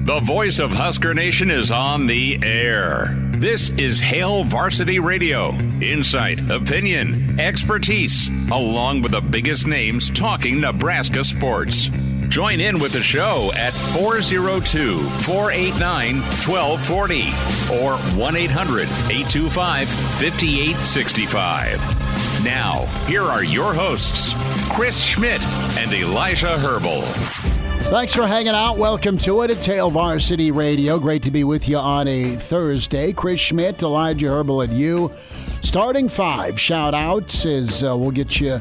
The voice of Husker Nation is on the air. This is Hail Varsity Radio. Insight, opinion, expertise, along with the biggest names talking Nebraska sports. Join in with the show at 402-489-1240 or 1-800-825-5865. Now, here are your hosts, Chris Schmidt and Elijah Herbel. Thanks for hanging out. Welcome to it. It's Hail Varsity Radio. Great to be with you on a Thursday. Chris Schmidt, Elijah Herbel, and you. Starting five shout-outs as we'll get you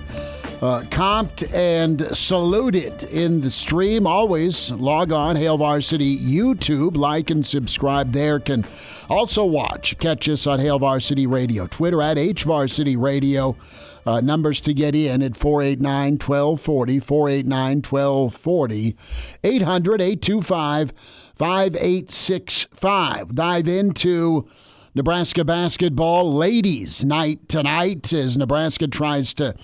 comped and saluted in the stream. Always log on, Hail Varsity YouTube. Like and subscribe there. Can also catch us on Hail Varsity Radio. Twitter at HVarsity Radio. Numbers to get in at 489-1240, 489-1240, 800-825-5865. Dive into Nebraska basketball ladies night tonight as Nebraska tries to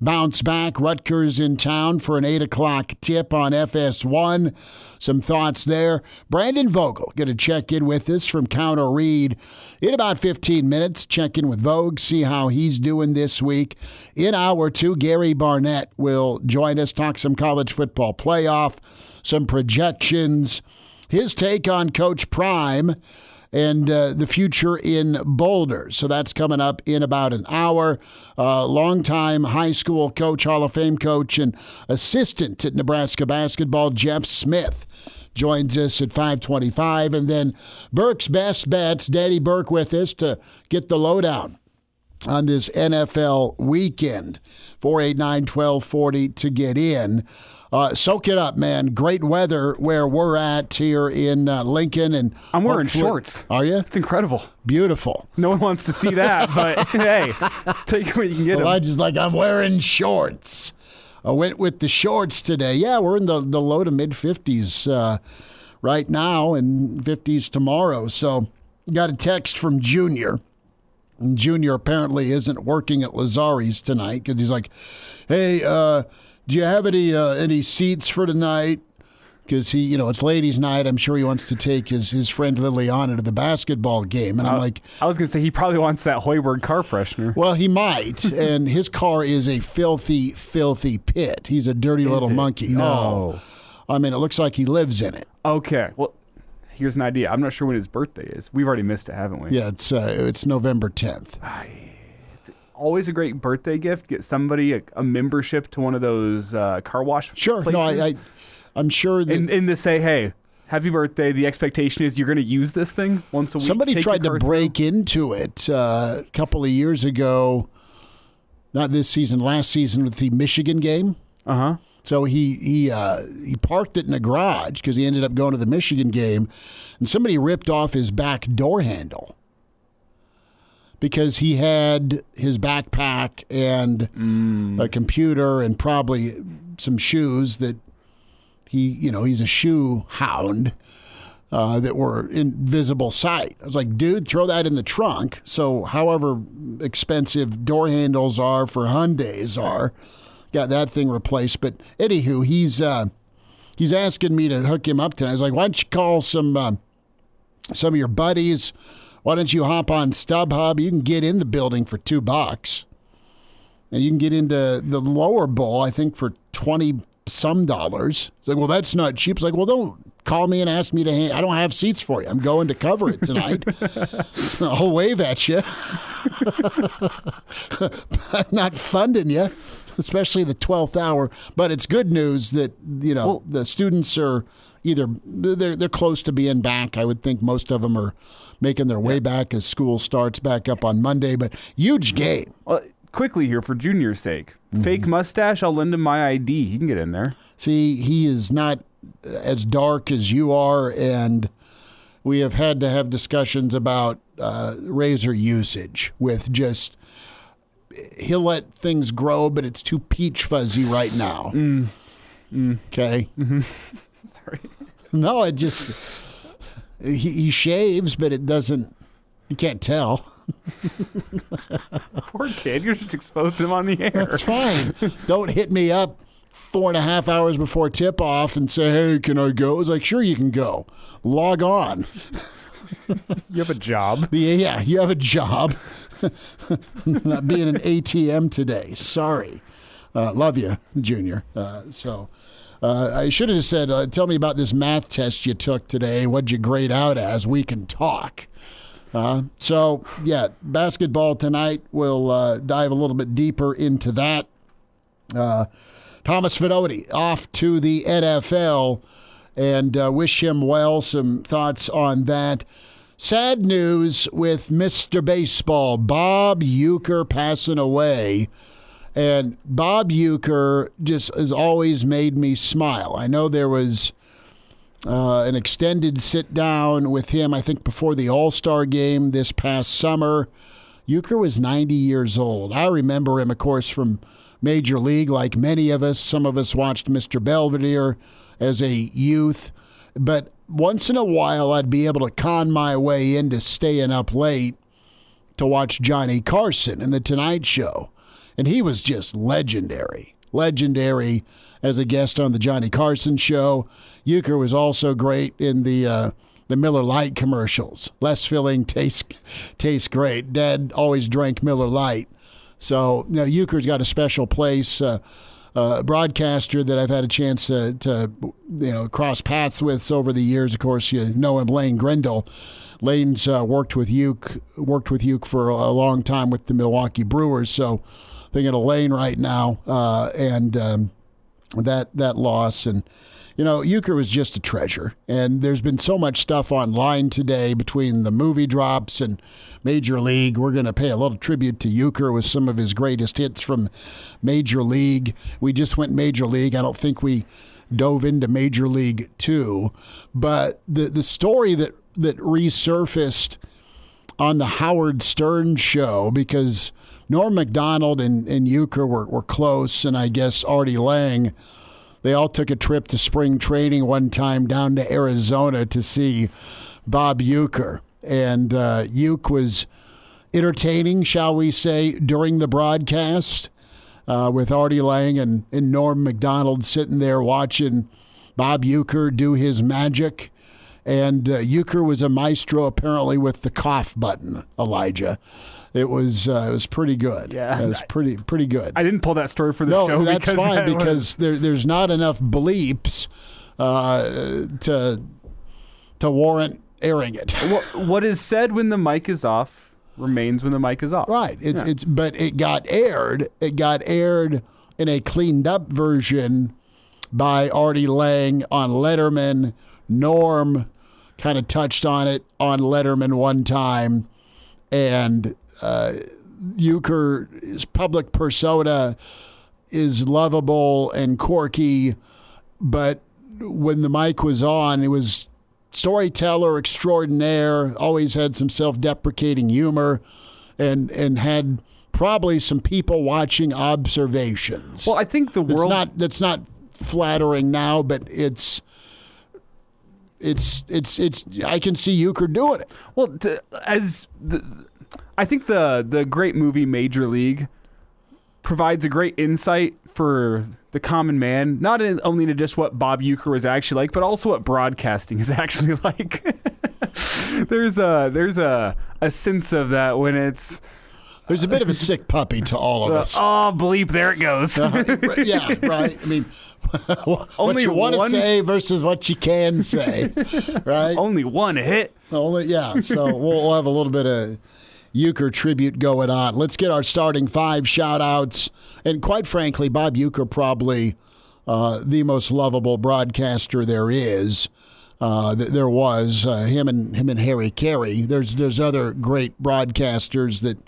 bounce back. Rutgers in town for an 8 o'clock tip on FS1. Some thoughts there. Brandon Vogel going to check in with us from Counter Reed in about 15 minutes. Check in with Vogel, see how he's doing this week. In hour two, Gary Barnett will join us, talk some college football playoff, some projections, his take on Coach Prime, and the future in Boulder. So that's coming up in about an hour. Longtime high school coach, Hall of Fame coach, and assistant at Nebraska basketball, Jeff Smith, joins us at 5:25. And then Burke's Best Bets, Danny Burke with us to get the lowdown on this NFL weekend. 489-1240 to get in. Soak it up, man. Great weather where we're at here in Lincoln. And I'm wearing shorts. Are you? It's incredible. Beautiful. No one wants to see that, but hey, take what you can get. Elijah's like, I'm wearing shorts. I went with the shorts today. Yeah, we're in the low to mid-50s right now and 50s tomorrow. So got a text from Junior. And Junior apparently isn't working at Lazari's tonight because he's like, hey, do you have any seats for tonight? Because he, it's ladies' night. I'm sure he wants to take his friend Liliana to the basketball game. And I'm like, I was going to say he probably wants that Hoiberg car freshener. Well, he might. And his car is a filthy, filthy pit. He's a dirty little monkey. No. I mean, it looks like he lives in it. Okay. Well, here's an idea. I'm not sure when his birthday is. We've already missed it, haven't we? Yeah, it's November 10th. Always a great birthday gift. Get somebody a membership to one of those car wash Sure. places. No, I'm sure that... And to say, hey, happy birthday. The expectation is you're going to use this thing once a week. Somebody tried to break into it a couple of years ago. Not this season, last season with the Michigan game. Uh-huh. So he parked it in a garage because he ended up going to the Michigan game, and somebody ripped off his back door handle. Because he had his backpack and a computer and probably some shoes that he's a shoe hound that were in visible sight. I was like, dude, throw that in the trunk. So however expensive door handles are for Hyundais got that thing replaced. But anywho, he's asking me to hook him up tonight. I was like, why don't you call some of your buddies? Why don't you hop on StubHub? You can get in the building for $2. And you can get into the lower bowl, I think, for $20-some. It's like, well, that's not cheap. It's like, well, don't call me and ask me to I don't have seats for you. I'm going to cover it tonight. I'll wave at you. I'm not funding you, especially the 12th hour. But it's good news that, the students are either they're close to being back. I would think most of them are making their way back as school starts back up on Monday. But huge game. Well, quickly here for Junior's sake. Fake mustache, I'll lend him my ID. He can get in there. See, he is not as dark as you are, and we have had to have discussions about razor usage with just he'll let things grow, but it's too peach fuzzy right now. Okay? Mm-hmm. Sorry. No, it just... He shaves, but it doesn't... You can't tell. Poor kid. You're just exposing him on the air. That's fine. Don't hit me up 4.5 hours before tip-off and say, hey, can I go? It's like, sure, you can go. Log on. You have a job. Yeah, you have a job. Not being an ATM today. Sorry. Love you, Junior. I should have said, tell me about this math test you took today. What'd you grade out as? We can talk. Basketball tonight. We'll dive a little bit deeper into that. Thomas Fidone off to the NFL, and wish him well. Some thoughts on that. Sad news with Mr. Baseball, Bob Uecker, passing away. And Bob Uecker just has always made me smile. I know there was an extended sit-down with him, I think, before the All-Star game this past summer. Uecker was 90 years old. I remember him, of course, from Major League, like many of us. Some of us watched Mr. Belvedere as a youth. But once in a while, I'd be able to con my way into staying up late to watch Johnny Carson in The Tonight Show. And he was just legendary as a guest on the Johnny Carson Show. Uecker was also great in the Miller Lite commercials. Less filling, tastes great. Dad always drank Miller Lite. So, Uecker's got a special place. Broadcaster that I've had a chance to cross paths with over the years. Of course, you know him, Lane Grindle. Lane's worked with Ueck for a long time with the Milwaukee Brewers. So, thinking of Lane right now, and that loss. And Uecker was just a treasure. And there's been so much stuff online today between the movie drops and Major League. We're going to pay a little tribute to Uecker with some of his greatest hits from Major League. We just went Major League. I don't think we dove into Major League 2. But the story that resurfaced on the Howard Stern show, because Norm Macdonald and Uecker were close, and I guess Artie Lang, they all took a trip to spring training one time down to Arizona to see Bob Uecker. And Ueck was entertaining, shall we say, during the broadcast with Artie Lang and Norm Macdonald sitting there watching Bob Uecker do his magic. And Uecker was a maestro, apparently, with the cough button, Elijah. It was pretty good. Yeah, it was pretty good. I didn't pull that story for the show. No, that's fine because there's not enough bleeps to warrant airing it. What is said when the mic is off remains when the mic is off. Right. But it got aired. It got aired in a cleaned up version by Artie Lang on Letterman. Norm kind of touched on it on Letterman one time, and Uecker's public persona is lovable and quirky, but when the mic was on, it was storyteller extraordinaire, always had some self-deprecating humor, and had probably some people watching observations. Well, I think the world... That's not flattering now, but it's I can see Uecker doing it. Well, I think the great movie Major League provides a great insight for the common man, not only to just what Bob Uecker was actually like, but also what broadcasting is actually like. There's a sense of that when it's... There's a bit of a sick puppy to all of us. Oh, bleep, there it goes. Yeah, right. I mean, what you want to say versus what you can say, right? Only one hit. Yeah, so we'll have a little bit of Uecker tribute going on. Let's get our starting five shout-outs. And quite frankly, Bob Uecker probably the most lovable broadcaster there is. There was him and Harry Carey. There's other great broadcasters that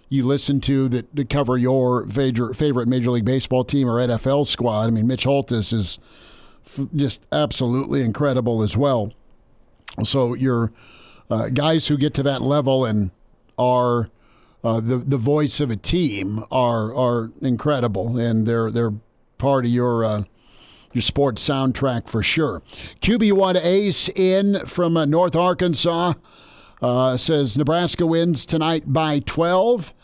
you listen to that cover your favorite Major League Baseball team or NFL squad. I mean, Mitch Holthus is just absolutely incredible as well. So your guys who get to that level and are the voice of a team are incredible, and they're part of your sports soundtrack for sure. QB1 Ace in from North Arkansas says Nebraska wins tonight by 12.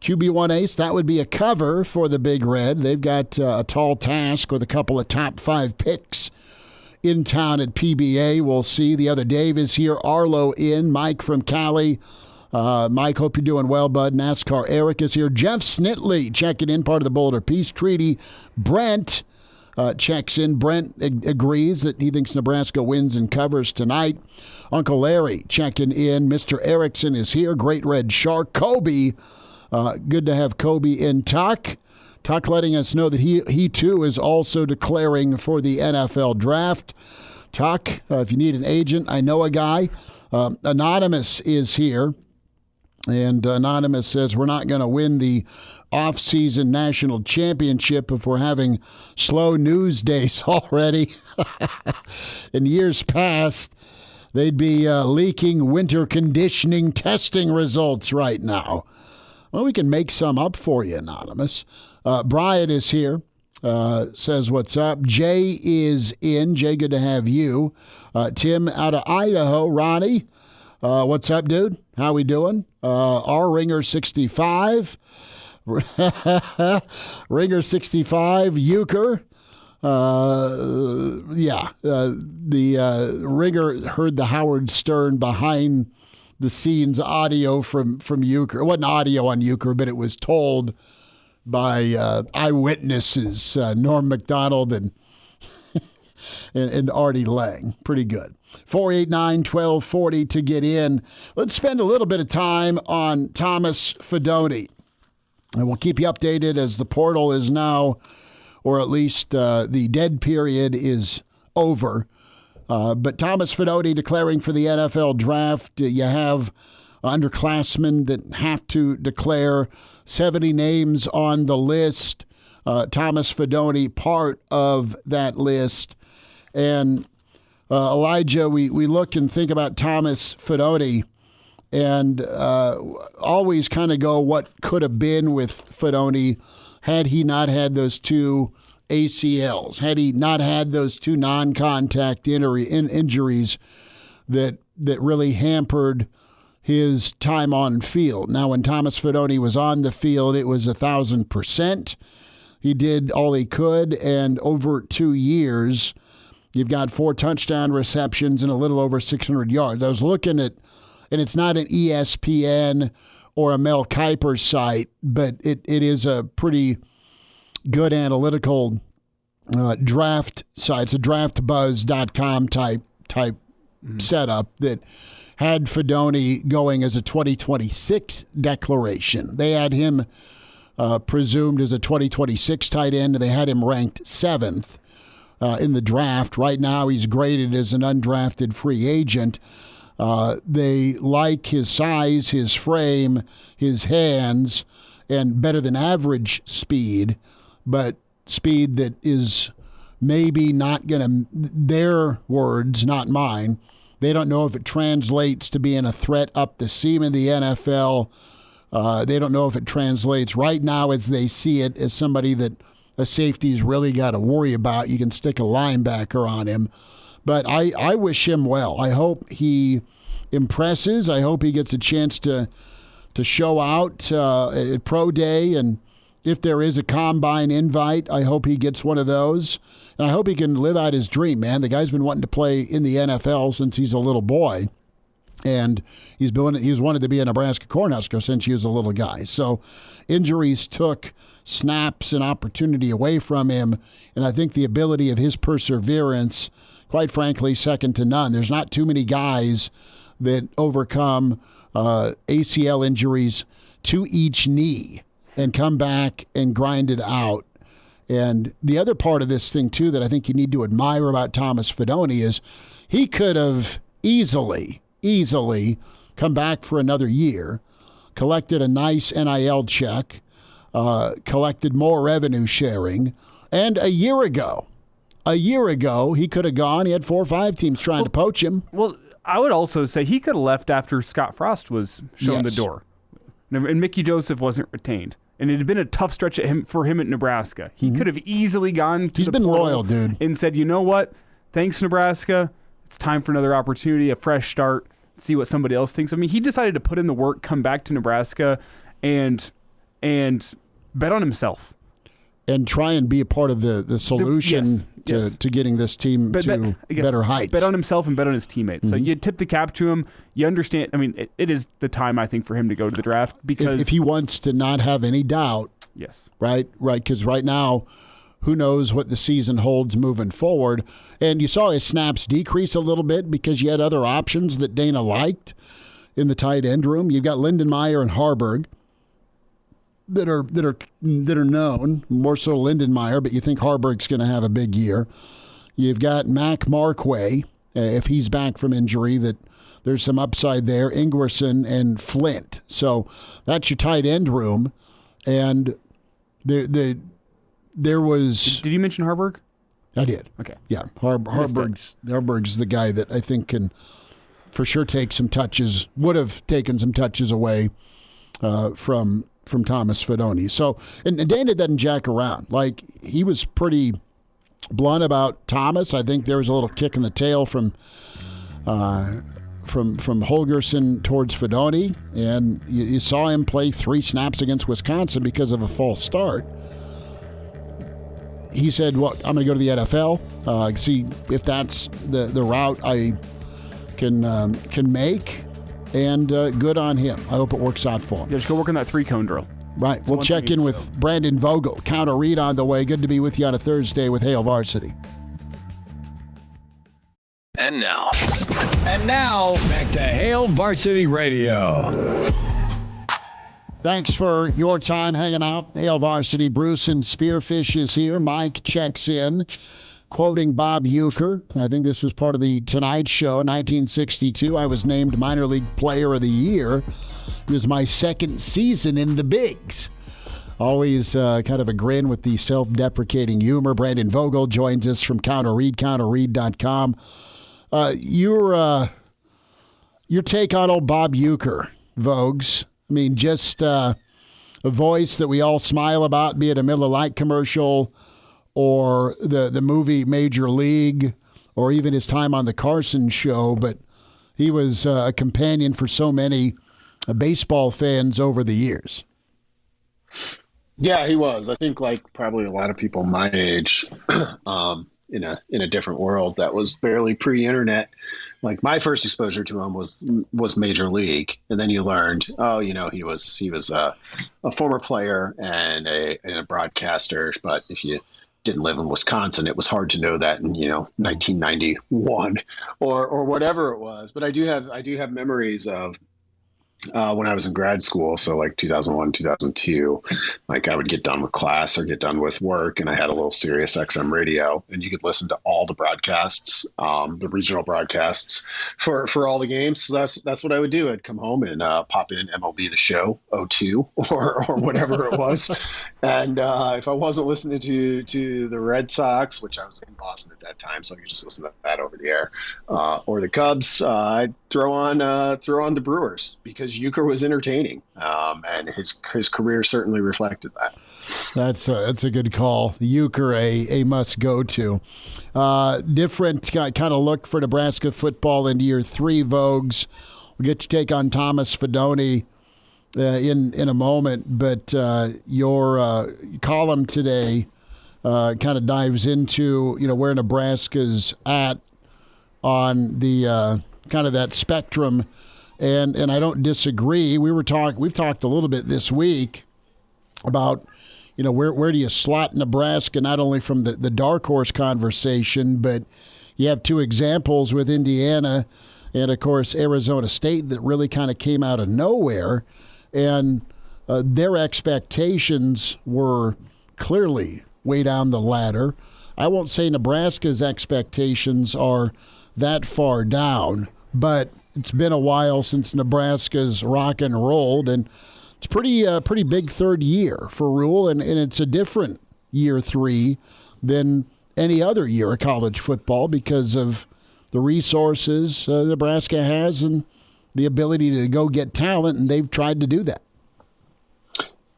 QB1 ace, that would be a cover for the Big Red. They've got a tall task with a couple of top 5 picks in town at PBA. We'll see. The other Dave is here. Arlo in. Mike from Cali. Mike, hope you're doing well, bud. NASCAR Eric is here. Jeff Snitley checking in, part of the Boulder Peace Treaty. Brent checks in. Brent agrees that he thinks Nebraska wins and covers tonight. Uncle Larry checking in. Mr. Erickson is here. Great Red Shark. Kobe. Good to have Kobe in. Tuck letting us know that he too is also declaring for the NFL draft. Tuck, if you need an agent, I know a guy. Anonymous is here. And Anonymous says we're not going to win the off-season national championship if we're having slow news days already. In years past, they'd be leaking winter conditioning testing results right now. Well, we can make some up for you, Anonymous. Brian is here, says what's up. Jay is in. Jay, good to have you. Tim out of Idaho. Ronnie, what's up, dude? How we doing? R-Ringer 65. Ringer 65. Uecker. The Ringer heard the Howard Stern behind the scenes audio from Uecker. It wasn't audio on Uecker, but it was told by eyewitnesses, Norm McDonald and Artie Lang. Pretty good. 489-1240 to get in. Let's spend a little bit of time on Thomas Fidone. And we'll keep you updated as the portal is now, or at least the dead period is over. But Thomas Fidone declaring for the NFL draft. You have underclassmen that have to declare. 70 names on the list. Thomas Fidone part of that list. And Elijah, we look and think about Thomas Fidone and always kind of go what could have been with Fidone had he not had those 2 ACLs, had he not had those 2 non-contact injuries that really hampered his time on field. Now, when Thomas Fidone was on the field, it was 1,000%. He did all he could, and over 2 years, you've got 4 touchdown receptions and a little over 600 yards. I was looking at, and it's not an ESPN or a Mel Kiper site, but it is a pretty good analytical draft site. It's a draftbuzz.com type setup that had Fidone going as a 2026 declaration. They had him presumed as a 2026 tight end, and they had him ranked 7th in the draft. Right now, he's graded as an undrafted free agent. They like his size, his frame, his hands, and better than average speed, but speed that is maybe not going to, their words, not mine, they don't know if it translates to being a threat up the seam in the NFL. They don't know if it translates right now as they see it as somebody that a safety's really got to worry about. You can stick a linebacker on him. But I wish him well. I hope he impresses. I hope he gets a chance to show out at Pro Day. And if there is a combine invite, I hope he gets one of those. And I hope he can live out his dream, man. The guy's been wanting to play in the NFL since he's a little boy. And he's wanted to be a Nebraska Cornhusker since he was a little guy. So injuries took snaps and opportunity away from him. And I think the ability of his perseverance, quite frankly, second to none. There's not too many guys that overcome ACL injuries to each knee and come back and grind it out. And the other part of this thing, too, that I think you need to admire about Thomas Fidone is he could have easily come back for another year, collected a nice NIL check, collected more revenue sharing, and a year ago, he could have gone. He had 4 or 5 teams trying to poach him. Well, I would also say he could have left after Scott Frost was shown the door. And Mickey Joseph wasn't retained. And it had been a tough stretch for him at Nebraska. He could have easily gone to the portal loyal, dude, and said, you know what? Thanks, Nebraska. It's time for another opportunity, a fresh start, see what somebody else thinks of me. He decided to put in the work, come back to Nebraska, and and bet on himself. And try and be a part of the solution to getting this team to better heights. Bet on himself and bet on his teammates. So you tip the cap to him. You understand. I mean, it is the time, I think, for him to go to the draft because if he wants to not have any doubt. Yes. Right. Because right now, who knows what the season holds moving forward. And you saw his snaps decrease a little bit because you had other options that Dana liked in the tight end room. You've got Lindenmeyer and Harburg that are known, more so Lindenmeyer, but you think Harburg's going to have a big year. You've got Mac Markway, if he's back from injury, that there's some upside there, Ingwerson and Flint. So that's your tight end room. And there was... Did you mention Harburg? I did. Okay. Yeah, Harburg's the guy that I think can for sure take some touches, would have taken some touches away from Thomas Fidone. So, and Dana doesn't jack around. Like, he was pretty blunt about Thomas. I think there was a little kick in the tail from Holgerson towards Fidone, and you saw him play 3 snaps against Wisconsin because of a false start. He said, "Well, I'm going to go to the NFL, see if that's the route I can make." And good on him. I hope it works out for him. Yeah, just go work on that 3-cone drill. Right. We'll check in with Brandon Vogel. Counter read on the way. Good to be with you on a Thursday with Hail Varsity. And now, back to Hail Varsity Radio. Thanks for your time hanging out. Hail Varsity. Bruce and Spearfish is here. Mike checks in, quoting Bob Uecker. I think this was part of the Tonight Show. 1962, I was named Minor League Player of the Year. It was my second season in the bigs. Always kind of a grin with the self-deprecating humor. Brandon Vogel joins us from Counter Read, counterread.com. Your take on old Bob Uecker, Vogues. I mean, just a voice that we all smile about, be it a Miller Lite commercial or the movie Major League or even his time on the Carson Show. But he was a companion for so many baseball fans over the years. Yeah, he was. I think like probably a lot of people my age in a different world that was barely pre-internet. Like my first exposure to him was Major League, and then you learned, he was a former player and a broadcaster. But if you didn't live in Wisconsin, it was hard to know that in 1991 or whatever it was. But I do have memories of when I was in grad school, so like 2001, 2002, like I would get done with class or get done with work, and I had a little Sirius XM radio, and you could listen to all the broadcasts, the regional broadcasts for all the games. So that's what I would do. I'd come home and pop in MLB The Show 02 or whatever it was, and if I wasn't listening to the Red Sox, which I was in Boston at that time, so I could just listen to that over the air, or the Cubs, I'd throw on the Brewers because Uecker was entertaining, and his career certainly reflected that. That's a good call. Uecker, a must go to. Different kind of look for Nebraska football into year 3, Vogues. We'll get your take on Thomas Fidone in a moment, but your column today kind of dives into where Nebraska's at on the kind of that spectrum. And I don't disagree. We've talked a little bit this week about, where do you slot Nebraska, not only from the dark horse conversation, but you have 2 examples with Indiana and, of course, Arizona State that really kind of came out of nowhere. And their expectations were clearly way down the ladder. I won't say Nebraska's expectations are that far down, but it's been a while since Nebraska's rock and rolled, and it's pretty big third year for Rule, and it's a different year 3 than any other year of college football because of the resources Nebraska has and the ability to go get talent, and they've tried to do that.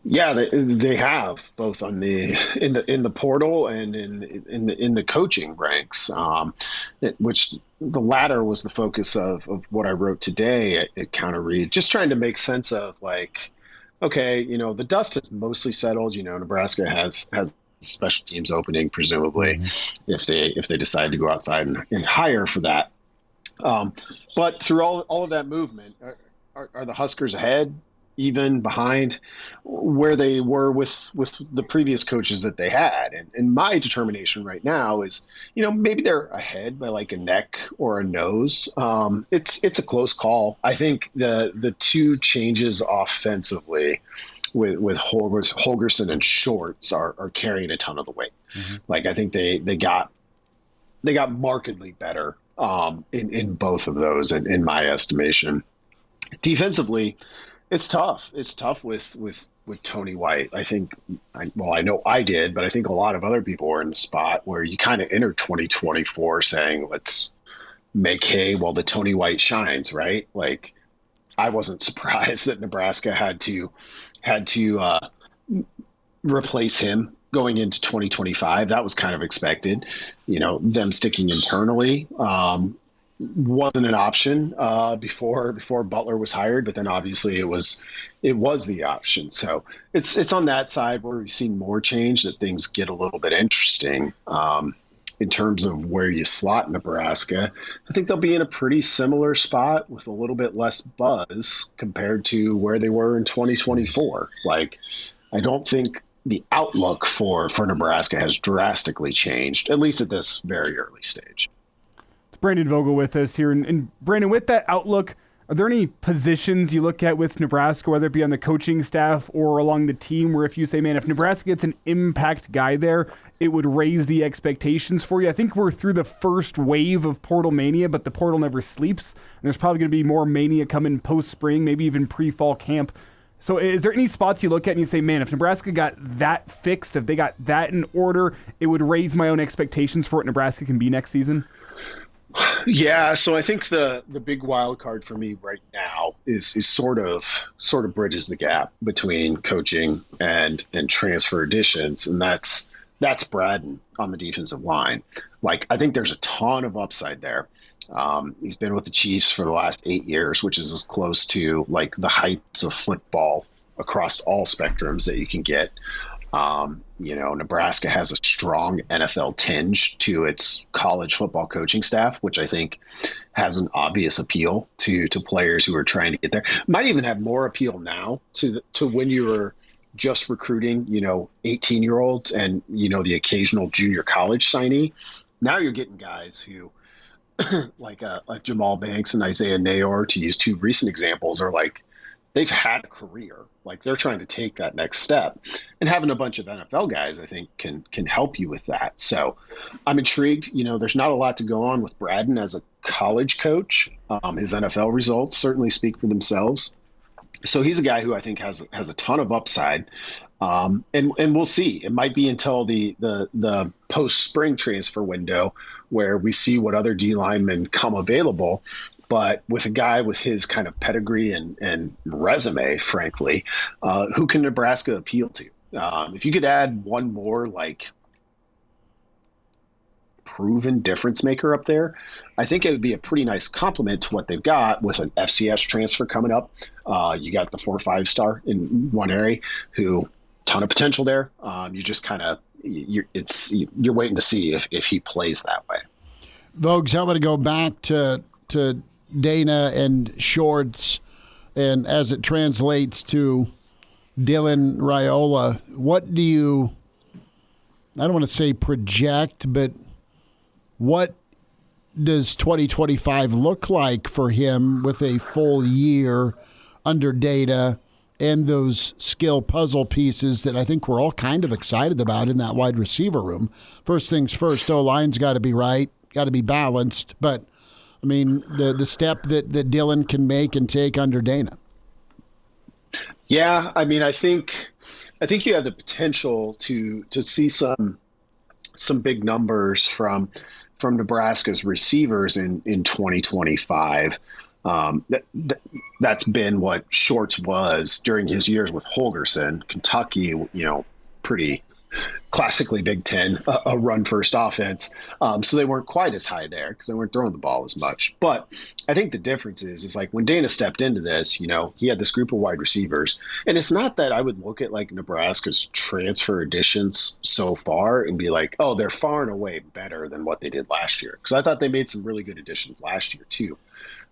Yeah, they have both on in the portal and in the coaching ranks, which the latter was the focus of what I wrote today at Counter Read, just trying to make sense of like okay, the dust has mostly settled. Nebraska has special teams opening, presumably, if they decide to go outside and hire for that. But through all of that movement, are the Huskers ahead, even, behind, where they were with the previous coaches that they had? And my determination right now is, maybe they're ahead by like a neck or a nose. It's a close call. I think the two changes offensively with Holgorsen and Shorts are carrying a ton of the weight. Like, I think they got markedly better in both of those, in my estimation. Defensively, it's tough. It's tough with Tony White. I think, I know I did, but I think a lot of other people were in the spot where you kind of entered 2024 saying, let's make hay while the Tony White shines, right? Like, I wasn't surprised that Nebraska had to replace him going into 2025. That was kind of expected. Them sticking internally wasn't an option before Butler was hired, but then obviously it was the option. So it's on that side where we've seen more change, that things get a little bit interesting. In terms of where you slot Nebraska, I think they'll be in a pretty similar spot with a little bit less buzz compared to where they were in 2024. Like, I don't think the outlook for Nebraska has drastically changed, at least at this very early stage. It's Brandon Vogel with us here. And Brandon, with that outlook, are there any positions you look at with Nebraska, whether it be on the coaching staff or along the team, where if you say, man, if Nebraska gets an impact guy there, it would raise the expectations for you? I think we're through the first wave of portal mania, but the portal never sleeps. And there's probably going to be more mania coming post-spring, maybe even pre-fall camp. So is there any spots you look at and you say, man, if Nebraska got that fixed, if they got that in order, it would raise my own expectations for what Nebraska can be next season? Yeah, so I think the big wild card for me right now is sort of bridges the gap between coaching and transfer additions, and that's Braden on the defensive line. Like, I think there's a ton of upside there. He's been with the Chiefs for the last 8 years, which is as close to like the heights of football across all spectrums that you can get. Nebraska has a strong NFL tinge to its college football coaching staff, which I think has an obvious appeal to players who are trying to get there. Might even have more appeal now to when you were just recruiting, 18-year-olds and, the occasional junior college signee. Now you're getting guys who like Jamal Banks and Isaiah Nayor, to use two recent examples, are like, they've had a career. Like, they're trying to take that next step, and having a bunch of NFL guys, I think, can help you with that. So I'm intrigued. There's not a lot to go on with Braden as a college coach. His NFL results certainly speak for themselves. So he's a guy who I think has a ton of upside. And we'll see. It might be until the post-spring transfer window where we see what other D linemen come available. But with a guy with his kind of pedigree and resume, frankly, who can Nebraska appeal to? If you could add one more like proven difference maker up there, I think it would be a pretty nice compliment to what they've got with an FCS transfer coming up. You got the 4-5 star in one area who ton of potential there. You just kind of you're waiting to see if he plays that way. Vogues, I'm going to go back to Dana and Shorts, and as it translates to Dylan Raiola, what do you, I don't want to say project, but what does 2025 look like for him with a full year under Dana and those skill puzzle pieces that I think we're all kind of excited about in that wide receiver room? First things first, O-line's got to be right, got to be balanced, but I mean, the step that Dylan can make and take under Dana. Yeah, I mean, I think you have the potential to see some big numbers from Nebraska's receivers in 2025. That's been what Shorts was during his years with Holgorsen. Kentucky, pretty classically Big Ten, a run-first offense. So they weren't quite as high there because they weren't throwing the ball as much. But I think the difference is like when Dana stepped into this, he had this group of wide receivers. And it's not that I would look at like Nebraska's transfer additions so far and be like, oh, they're far and away better than what they did last year. Because I thought they made some really good additions last year too.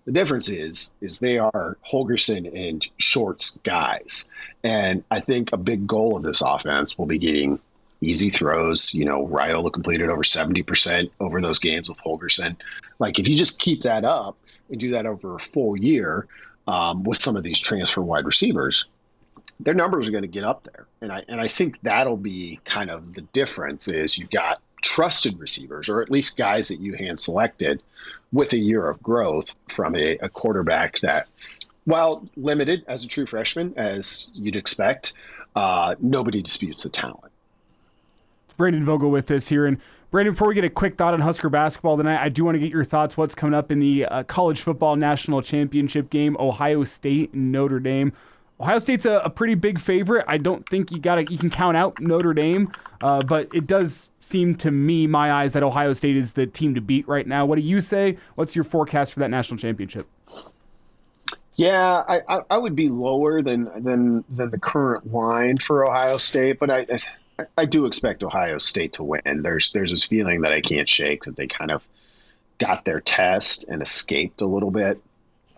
The difference is they are Holgorsen and Shorts guys. And I think a big goal of this offense will be getting easy throws. Raiola completed over 70% over those games with Holgorsen. Like if you just keep that up and do that over a full year with some of these transfer wide receivers, their numbers are going to get up there. And I think that'll be kind of the difference is you've got trusted receivers, or at least guys that you hand selected with a year of growth from a quarterback that, while limited as a true freshman, as you'd expect, nobody disputes the talent. Brandon Vogel with us here. And Brandon, before we get a quick thought on Husker basketball tonight, I do want to get your thoughts. What's coming up in the college football national championship game, Ohio State and Notre Dame. Ohio State's a pretty big favorite. I don't think you can count out Notre Dame, but it does seem to me, my eyes, that Ohio State is the team to beat right now. What do you say? What's your forecast for that national championship? Yeah, I would be lower than the current line for Ohio State, but I do expect Ohio State to win. There's this feeling that I can't shake that they kind of got their test and escaped a little bit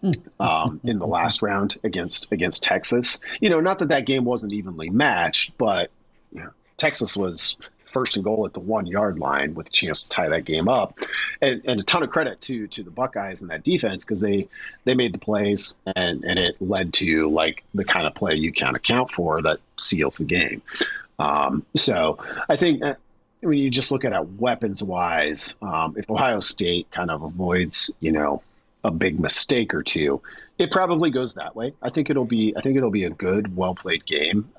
in the last round against Texas. Not that game wasn't evenly matched, but Texas was first and goal at the 1 yard line with a chance to tie that game up, and a ton of credit to the Buckeyes and that defense because they made the plays and it led to like the kind of play you can't account for that seals the game. So I think when you just look at it weapons wise, if Ohio State kind of avoids, a big mistake or two, it probably goes that way. I think it'll be a good, well played game,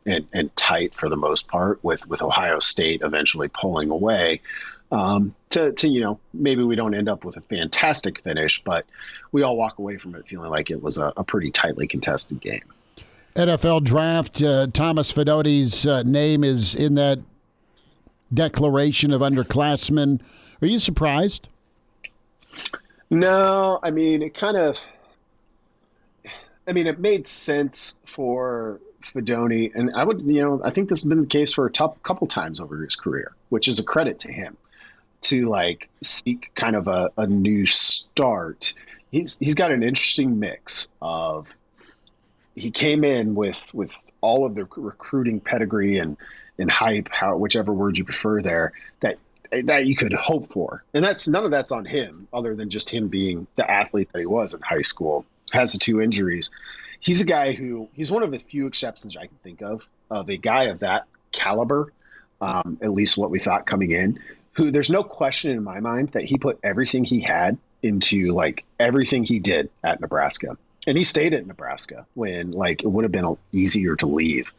and tight for the most part with Ohio State eventually pulling away, to maybe we don't end up with a fantastic finish, but we all walk away from it feeling like it was a pretty tightly contested game. NFL draft, Thomas Fidone's name is in that declaration of underclassmen. Are you surprised? No, it made sense for Fidone, and I think this has been the case for a couple times over his career, which is a credit to him to like seek kind of a new start. He's got an interesting mix of, he came in with all of the recruiting pedigree and hype, whichever word you prefer there, that you could hope for. And none of that's on him other than just him being the athlete that he was in high school. Has the 2 injuries. He's a guy he's one of the few exceptions I can think of a guy of that caliber, at least what we thought coming in, who there's no question in my mind that he put everything he had into like everything he did at Nebraska. And he stayed at Nebraska when like it would have been easier to leave.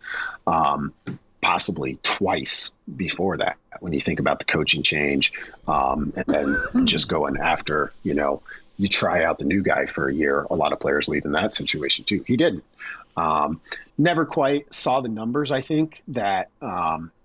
Possibly twice before that, when you think about the coaching change, and then just going after, you try out the new guy for a year. A lot of players leave in that situation too. He didn't. Never quite saw the numbers, I think, that,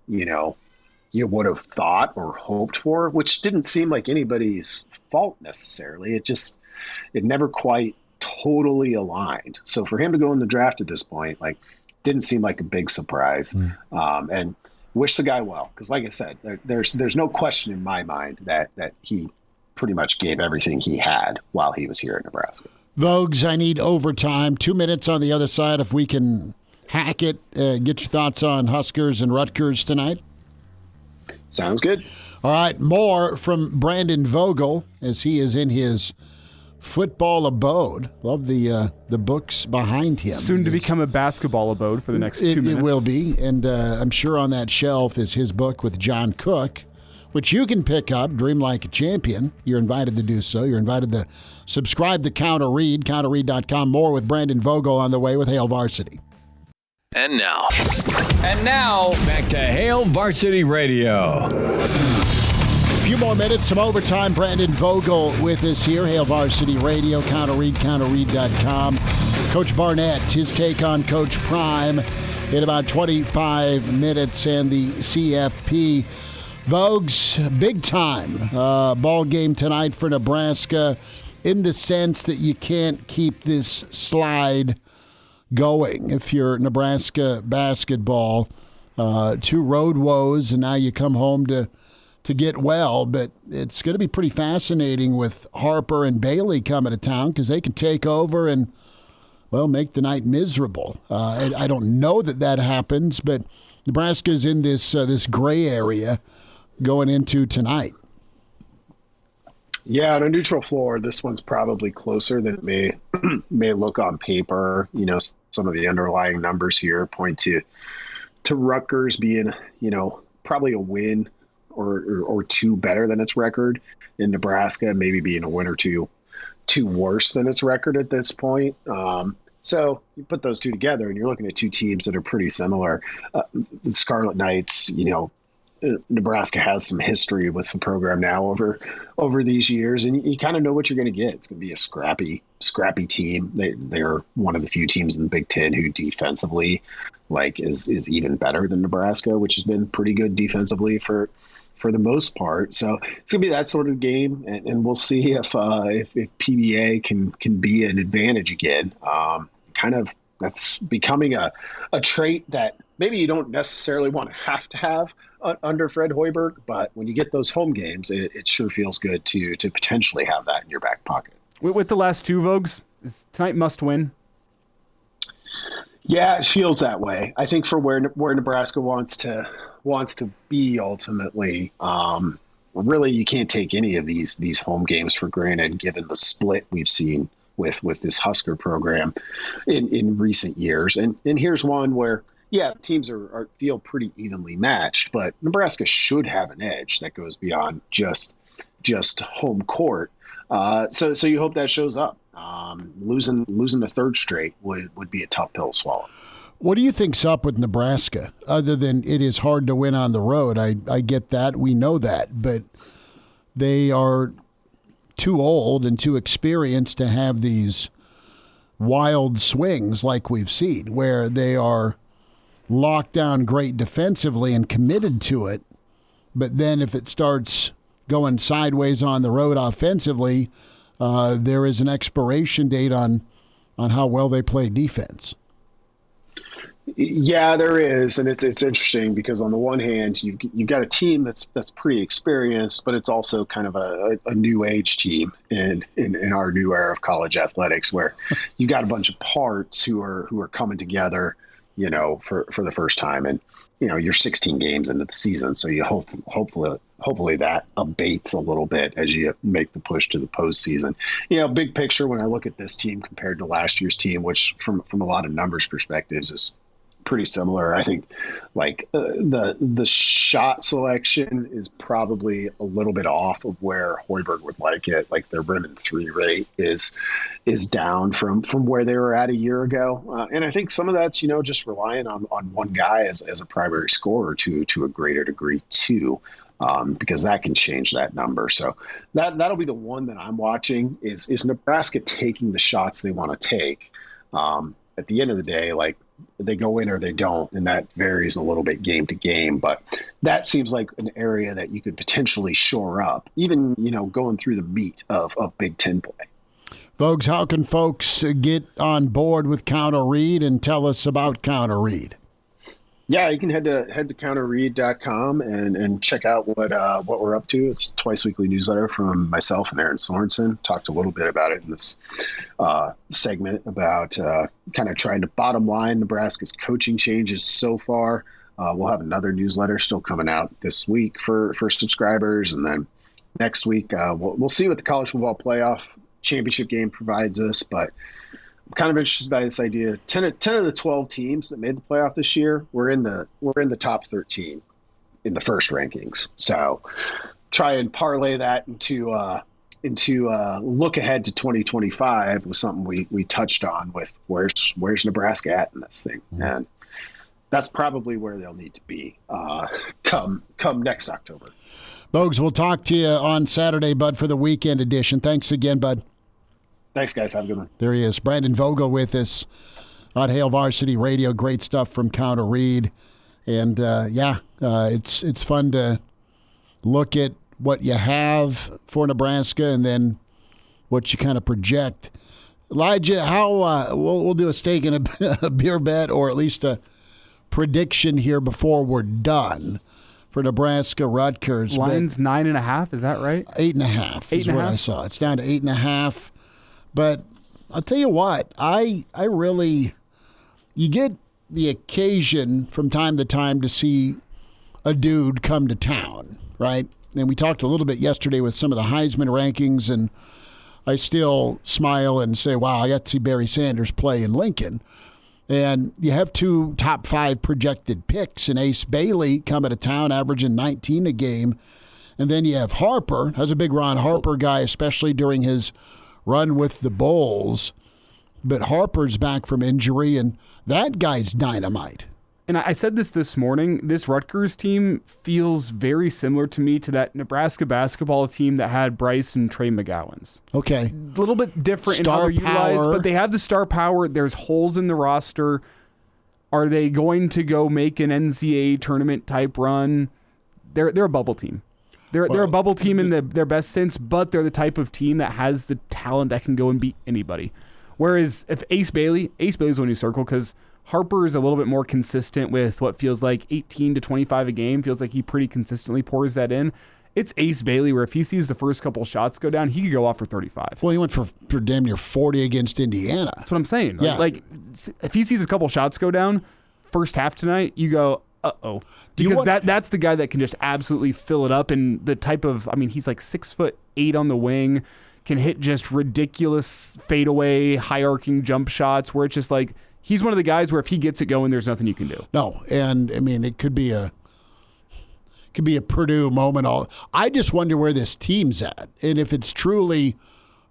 you would have thought or hoped for, which didn't seem like anybody's fault necessarily. It never quite totally aligned. So for him to go in the draft at this point, like, didn't seem like a big surprise, and wish the guy well, because like I said, there's no question in my mind that he pretty much gave everything he had while he was here at Nebraska. Vogues, I need overtime. 2 minutes on the other side if we can hack it. Get your thoughts on Huskers and Rutgers tonight. Sounds good. All right, more from Brandon Vogel as he is in his football abode. Love the books behind him. Soon to become a basketball abode for the next 2 minutes. It will be, and I'm sure on that shelf is his book with John Cook, which you can pick up, Dream Like a Champion. You're invited to do so. You're invited to subscribe to Counter Read, counterread.com. More with Brandon Vogel on the way with Hail Varsity. And now, back to Hail Varsity Radio. A few more minutes, some overtime. Brandon Vogel with us here. Hail Varsity Radio, Counter Read, counterread.com. Coach Barnett, his take on Coach Prime. in about 25 minutes, and the CFP. Vogues, big time ball game tonight for Nebraska in the sense that you can't keep this slide going if you're Nebraska basketball. 2 road woes, and now you come home to get well. But it's going to be pretty fascinating with Harper and Bailey coming to town because they can take over and, well, make the night miserable. I don't know that happens, but Nebraska's in this gray area going into tonight. Yeah, on a neutral floor, this one's probably closer than it may look on paper. You know, some of the underlying numbers here point to Rutgers being, you know, probably a win or 2 better than its record, in Nebraska maybe being a win or two worse than its record at this point. So you put those two together, and you're looking at 2 teams that are pretty similar. The Scarlet Knights, you know, Nebraska has some history with the program now over these years, and you kind of know what you're going to get. It's going to be a scrappy team. They're one of the few teams in the Big Ten who defensively is even better than Nebraska, which has been pretty good defensively for the most part. So it's going to be that sort of game, and we'll see if PBA can be an advantage again. That's becoming a trait that maybe you don't necessarily want to have under Fred Hoiberg, but when you get those home games, it sure feels good to potentially have that in your back pocket. With the last 2 Vogues, is tonight must win? Yeah, it feels that way. I think for where Nebraska wants to be ultimately, really you can't take any of these home games for granted, given the split we've seen with this Husker program in recent years. And here's one where, yeah, teams feel pretty evenly matched, but Nebraska should have an edge that goes beyond just home court. So you hope that shows up. Losing the 3rd straight would be a tough pill to swallow. What do you think's up with Nebraska, other than it is hard to win on the road? I get that. We know that. But they are too old and too experienced to have these wild swings like we've seen, where they are locked down great defensively and committed to it. But then if it starts going sideways on the road offensively, there is an expiration date on how well they play defense. Yeah, there is, and it's interesting because on the one hand, you've got a team that's pretty experienced, but it's also kind of a new age team in our new era of college athletics, where you've got a bunch of parts who are coming together, you know, for the first time, and you know, you're 16 games into the season, so you hopefully that abates a little bit as you make the push to the postseason. You know, big picture, when I look at this team compared to last year's team, which from a lot of numbers perspectives is pretty similar. I think the shot selection is probably a little bit off of where Hoiberg would like it. Like their rim and 3 rate is down from where they were at a year ago. And I think some of that's, you know, just relying on one guy as a primary scorer to a greater degree too. Because that can change that number. So that'll be the one that I'm watching is Nebraska taking the shots they want to take. At the end of the day, like, they go in or they don't, and that varies a little bit game to game. But that seems like an area that you could potentially shore up, even, you know, going through the meat of Big Ten play. Folks, how can folks get on board with Counter Read and tell us about Counter Read? Yeah, you can head to counterread.com and check out what we're up to. It's a twice-weekly newsletter from myself and Aaron Sorensen. Talked a little bit about it in this segment about kind of trying to bottom line Nebraska's coaching changes so far. We'll have another newsletter still coming out this week for subscribers, and then next week we'll see what the college football playoff championship game provides us, but I'm kind of interested by this idea. 10 of the 12 teams that made the playoff this year were in the top 13 in the first rankings. So try and parlay that into look ahead to 2025 was something we touched on with where's Nebraska at in this thing, and that's probably where they'll need to be come next October. Bogues, we'll talk to you on Saturday, Bud, for the weekend edition. Thanks again, Bud. Thanks, guys. Have a good one. There he is, Brandon Vogel with us. on Hail Varsity Radio. Great stuff from Counter Reed. And, it's fun to look at what you have for Nebraska and then what you kind of project. Elijah, how we'll do a stake and a beer bet, or at least a prediction here before we're done for Nebraska Rutgers. Line's 9.5, is that right? 8.5 is what I saw. It's down to 8.5. But I'll tell you what, I really, you get the occasion from time to time to see a dude come to town, right? And we talked a little bit yesterday with some of the Heisman rankings, and I still smile and say, wow, I got to see Barry Sanders play in Lincoln. And you have 2 top 5 projected picks, and Ace Bailey coming to town, averaging 19 a game. And then you have Harper. That's a big Ron Harper guy, especially during his run with the Bulls. But Harper's back from injury, and that guy's dynamite. And I said this morning, this Rutgers team feels very similar to me to that Nebraska basketball team that had Bryce and Trey McGowans. Okay. A little bit different in how they're utilized, but they have the star power. There's holes in the roster. Are they going to go make an NCAA tournament type run? They're a bubble team. They're a bubble team in their best sense, but they're the type of team that has the talent that can go and beat anybody. Whereas if Ace Bailey's the one you circle, because Harper is a little bit more consistent with what feels like 18 to 25 a game. Feels like he pretty consistently pours that in. It's Ace Bailey where if he sees the first couple shots go down, he could go off for 35. Well, he went for damn near 40 against Indiana. That's what I'm saying. Yeah. Like if he sees a couple shots go down first half tonight, you go, uh-oh. Because that's the guy that can just absolutely fill it up. And the type of, he's like 6'8" on the wing, can hit just ridiculous fadeaway, high-arcing jump shots where it's just like, he's one of the guys where if he gets it going, there's nothing you can do. No, and it could be a Purdue moment. I just wonder where this team's at, and if it's truly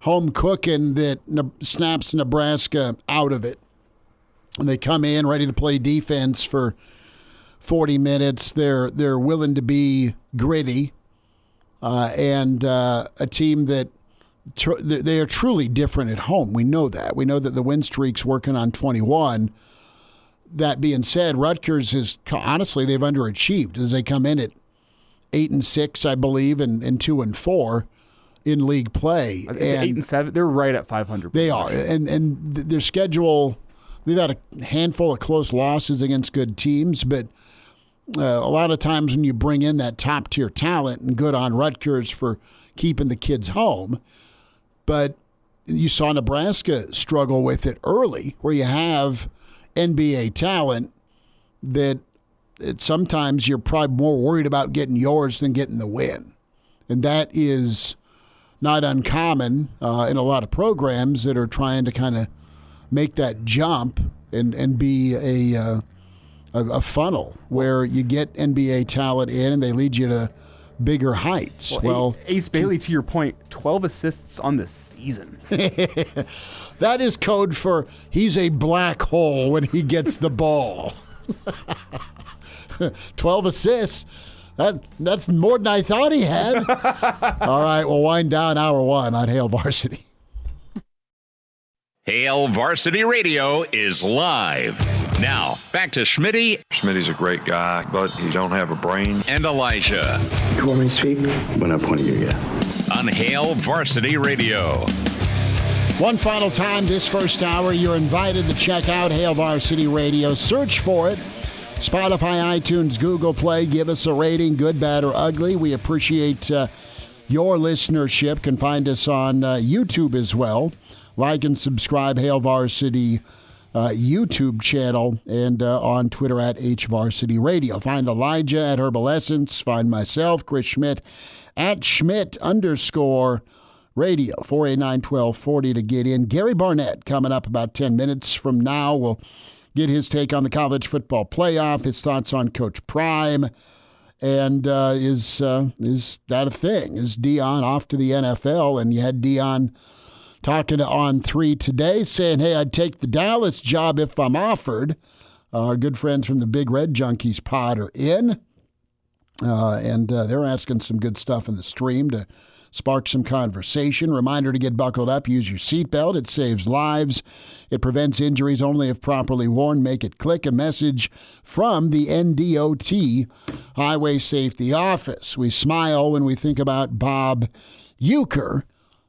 home cooking that snaps Nebraska out of it, and they come in ready to play defense for 40 minutes. They're willing to be gritty, and a team that. They are truly different at home. We know that. We know that the win streak's working on 21. That being said, Rutgers is honestly they've underachieved as they come in at 8-6, I believe, and 2-4 in league play. It's 8-7. They're right at 500. They are, and their schedule. They've had a handful of close losses against good teams, but a lot of times when you bring in that top tier talent, and good on Rutgers for keeping the kids home. But you saw Nebraska struggle with it early, where you have NBA talent that sometimes you're probably more worried about getting yours than getting the win. And that is not uncommon in a lot of programs that are trying to kind of make that jump and be a funnel where you get NBA talent in and they lead you to bigger heights. Well, Ace Bailey, to your point, 12 assists on the season. That is code for he's a black hole when he gets the ball. 12 assists. That's more than I thought he had. All right, we'll wind down hour 1 on Hail Varsity. Hail Varsity Radio is live. Now, back to Schmitty. Schmitty's a great guy, but he don't have a brain. And Elijah. You want me to speak? When I point at you, yeah. On Hail Varsity Radio. One final time this first hour, you're invited to check out Hail Varsity Radio. Search for it. Spotify, iTunes, Google Play. Give us a rating, good, bad, or ugly. We appreciate your listenership. Can find us on YouTube as well. Like and subscribe, Hail Varsity YouTube channel, and on Twitter at HVarsity Radio. Find Elijah at Herbal Essence. Find myself, Chris Schmidt, at Schmidt_radio. 489-1240 to get in. Gary Barnett coming up about 10 minutes from now. We'll get his take on the college football playoff, his thoughts on Coach Prime, and is that a thing? Is Dion off to the NFL? And you had Dion talking to On 3 today, saying, hey, I'd take the Dallas job if I'm offered. Our good friends from the Big Red Junkies pod are in, and they're asking some good stuff in the stream to spark some conversation. Reminder to get buckled up. Use your seatbelt. It saves lives. It prevents injuries only if properly worn. Make it click. A message from the NDOT Highway Safety Office. We smile when we think about Bob Uecker.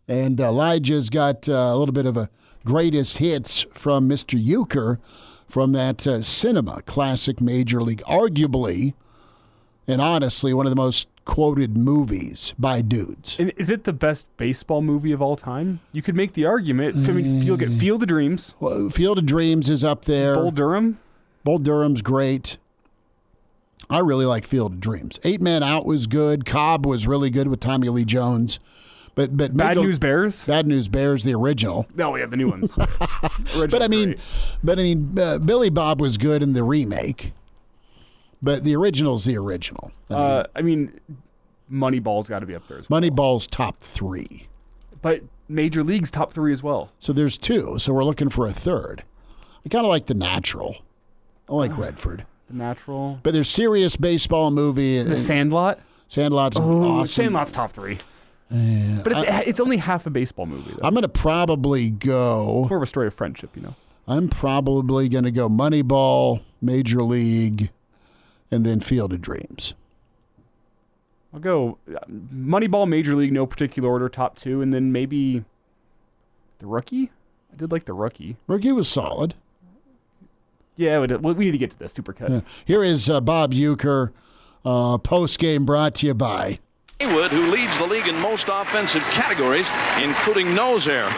And Elijah's got a little bit of a greatest hits from Mr. Uecker from that cinema classic Major League. Arguably and honestly one of the most quoted movies by dudes. And is it the best baseball movie of all time? You could make the argument. I mean, you'll get Field of Dreams. Well, Field of Dreams is up there. Bull Durham. Bull Durham's great. I really like Field of Dreams. 8 Men Out was good. Cobb was really good with Tommy Lee Jones. But Bad News Bears? Bad News Bears, the original. Oh, yeah, the new ones. But I mean, Billy Bob was good in the remake. But the original's the original. I mean, Moneyball's got to be up there as well. Moneyball's top 3. But Major League's top 3 as well. So there's 2. So we're looking for a third. I kind of like The Natural. I like Redford. The Natural. But there's serious baseball movie. The Sandlot. Sandlot's awesome. Sandlot's top 3. But it's only half a baseball movie, though. I'm going to probably go... More of a story of friendship, you know. I'm probably going to go Moneyball, Major League, and then Field of Dreams. I'll go Moneyball, Major League, no particular order, top 2, and then maybe The Rookie. I did like The Rookie. Rookie was solid. Yeah, we need to get to this supercut. Yeah. Here is Bob Uecker, post-game brought to you by... Haywood, who leads the league in most offensive categories, including nose hair.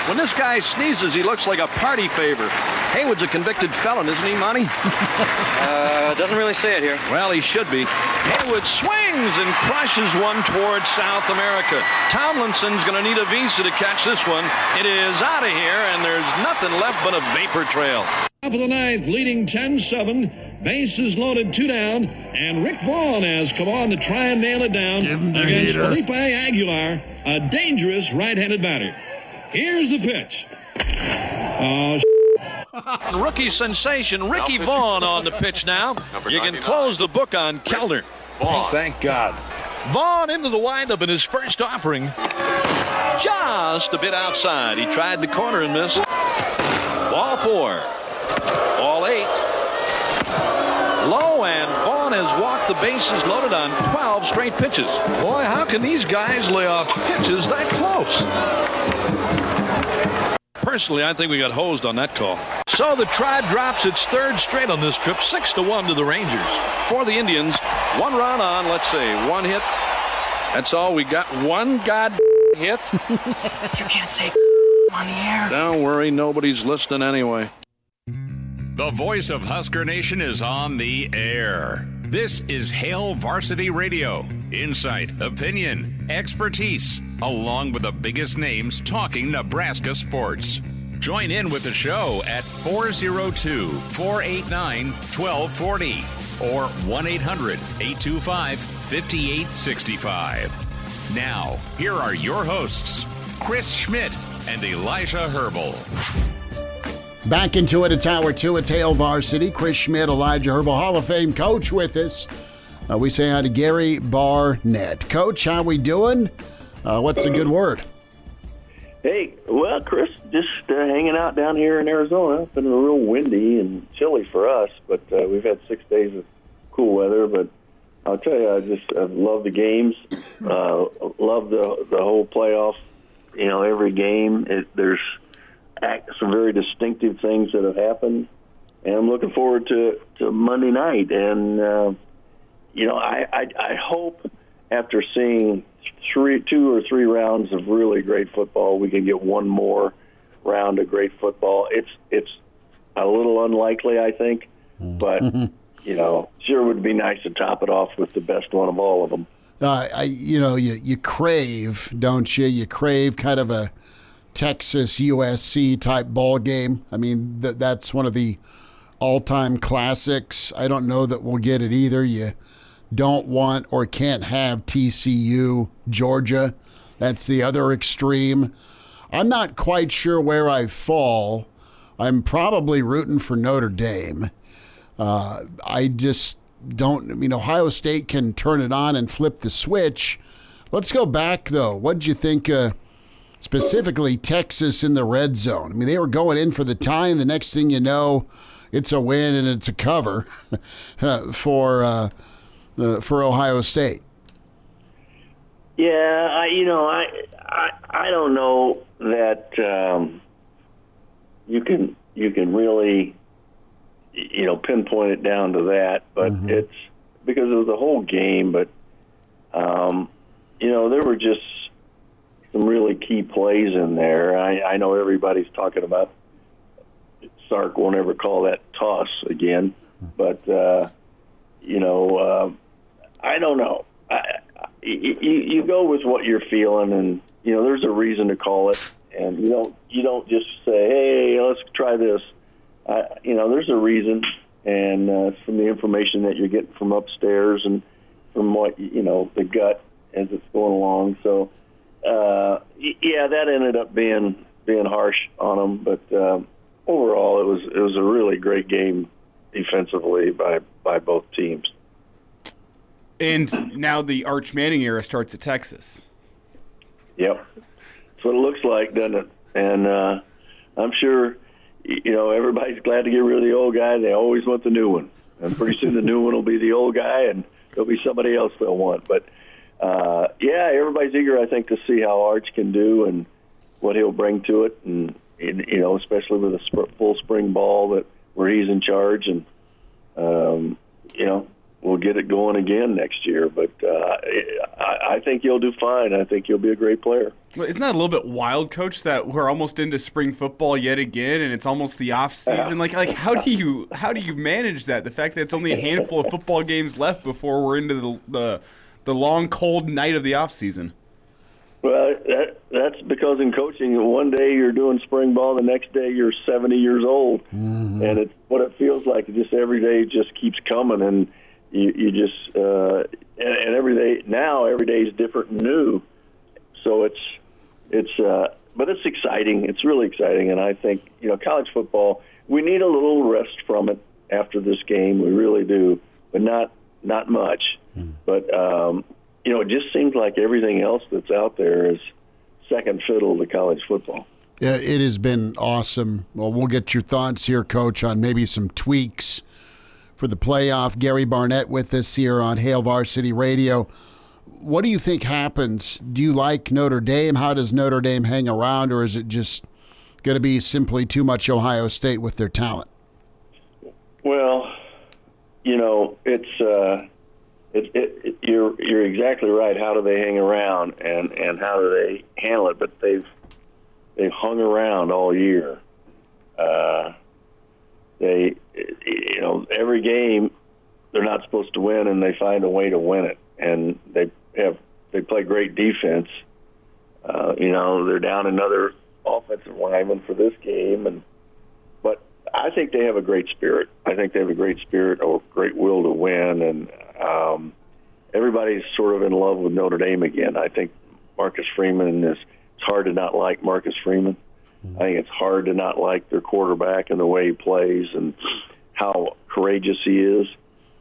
When this guy sneezes, he looks like a party favor. Haywood's a convicted felon, isn't he, Monty? Doesn't really say it here. Well, he should be. Haywood swings and crushes one towards South America. Tomlinson's going to need a visa to catch this one. It is out of here, and there's nothing left but a vapor trail. Top of the ninth, leading 10-7. Bases loaded, 2 down, and Rick Vaughn has come on to try and nail it down against Felipe Aguilar, a dangerous right-handed batter. Here's the pitch. Rookie sensation Ricky Vaughn on the pitch now. You can close the book on Kellner. Thank God. Vaughn into the windup in his first offering. Just a bit outside. He tried the corner and missed. Ball 4. Ball 8. Low, and Vaughn has walked the bases loaded on 12 straight pitches. Boy, how can these guys lay off pitches that close? Personally, I think we got hosed on that call. So the Tribe drops its 3rd straight on this trip, 6-1 to the Rangers. For the Indians, 1 run on, let's say, 1 hit. That's all we got. 1 hit. You can't say on the air. Don't worry, nobody's listening anyway. The voice of Husker Nation is on the air. This is Hail Varsity Radio. Insight, opinion, expertise, along with the biggest names talking Nebraska sports. Join in with the show at 402-489-1240 or 1-800-825-5865. Now, here are your hosts, Chris Schmidt and Elijah Herbel. Back into it. It's Hour 2. It's Hail Varsity. Chris Schmidt, Elijah Herbel, Hall of Fame coach with us. We say hi to Gary Barnett. Coach, how we doing? What's a good word? Hey, well, Chris, just hanging out down here in Arizona. It's been real windy and chilly for us, but we've had 6 days of cool weather. But I'll tell you, I love the games. Love the whole playoff. You know, every game, there's some very distinctive things that have happened, and I'm looking forward to Monday night. And you know, I hope after seeing 2 or 3 rounds of really great football, we can get one more round of great football. It's a little unlikely, I think, but you know, sure would be nice to top it off with the best one of all of them. You crave, don't you? You crave kind of a Texas USC type ball game. I mean, that's one of the all-time classics. I don't know that we'll get it either. You don't want or can't have TCU, Georgia. That's the other extreme. I'm not quite sure where I fall. I'm probably rooting for Notre Dame. I just don't. I mean, Ohio State can turn it on and flip the switch, Let's go back, though. What did you think specifically Texas in the red zone? I mean, they were going in for the tie, and the next thing you know, it's a win and it's a cover for Ohio State. Yeah, I don't know that you can really pinpoint it down to that, but it's because of the whole game. But there were just some really key plays in there. I know everybody's talking about Sark won't ever call that toss again, but I don't know. You go with what you're feeling, and there's a reason to call it, and you don't just say, hey, let's try this. There's a reason, and from the information that you're getting from upstairs and from what the gut as it's going along. So that ended up being harsh on them, but overall it was a really great game defensively by both teams. And now the Arch Manning era starts at Texas. Yep. That's what it looks like, doesn't it? And I'm sure, everybody's glad to get rid of the old guy. They always want the new one. And pretty soon the new one will be the old guy, and there'll be somebody else they'll want. But, everybody's eager, I think, to see how Arch can do and what he'll bring to it. And especially with a full spring ball where he's in charge. And, we'll get it going again next year, but I think you'll do fine. I think you'll be a great player. Well, isn't that a little bit wild, Coach, that we're almost into spring football yet again, and it's almost the off season? Like how do you manage that? The fact that it's only a handful of football games left before we're into the long cold night of the off season. Well, that's because in coaching, one day you're doing spring ball, the next day you're 70 years old, and it's what it feels like. Just every day just keeps coming, and you just and every day is different and new. So but it's exciting. It's really exciting, and I think college football, we need a little rest from it after this game. We really do, but not much. But it just seems like everything else that's out there is second fiddle to college football. Yeah, it has been awesome. Well, we'll get your thoughts here, Coach, on maybe some tweaks for the playoff. Gary Barnett with us here on Hail Varsity Radio. What do you think happens? Do you like Notre Dame? How does Notre Dame hang around, or is it just going to be simply too much Ohio State with their talent? Well, you're exactly right. How do they hang around, and how do they handle it? But they've hung around all year. Every game they're not supposed to win, and they find a way to win it. And they play great defense. They're down another offensive lineman for this game, but I think they have a great spirit. I think they have a great spirit or great will to win, and everybody's sort of in love with Notre Dame again. I think Marcus Freeman it's hard to not like Marcus Freeman. I think it's hard to not like their quarterback and the way he plays and how courageous he is.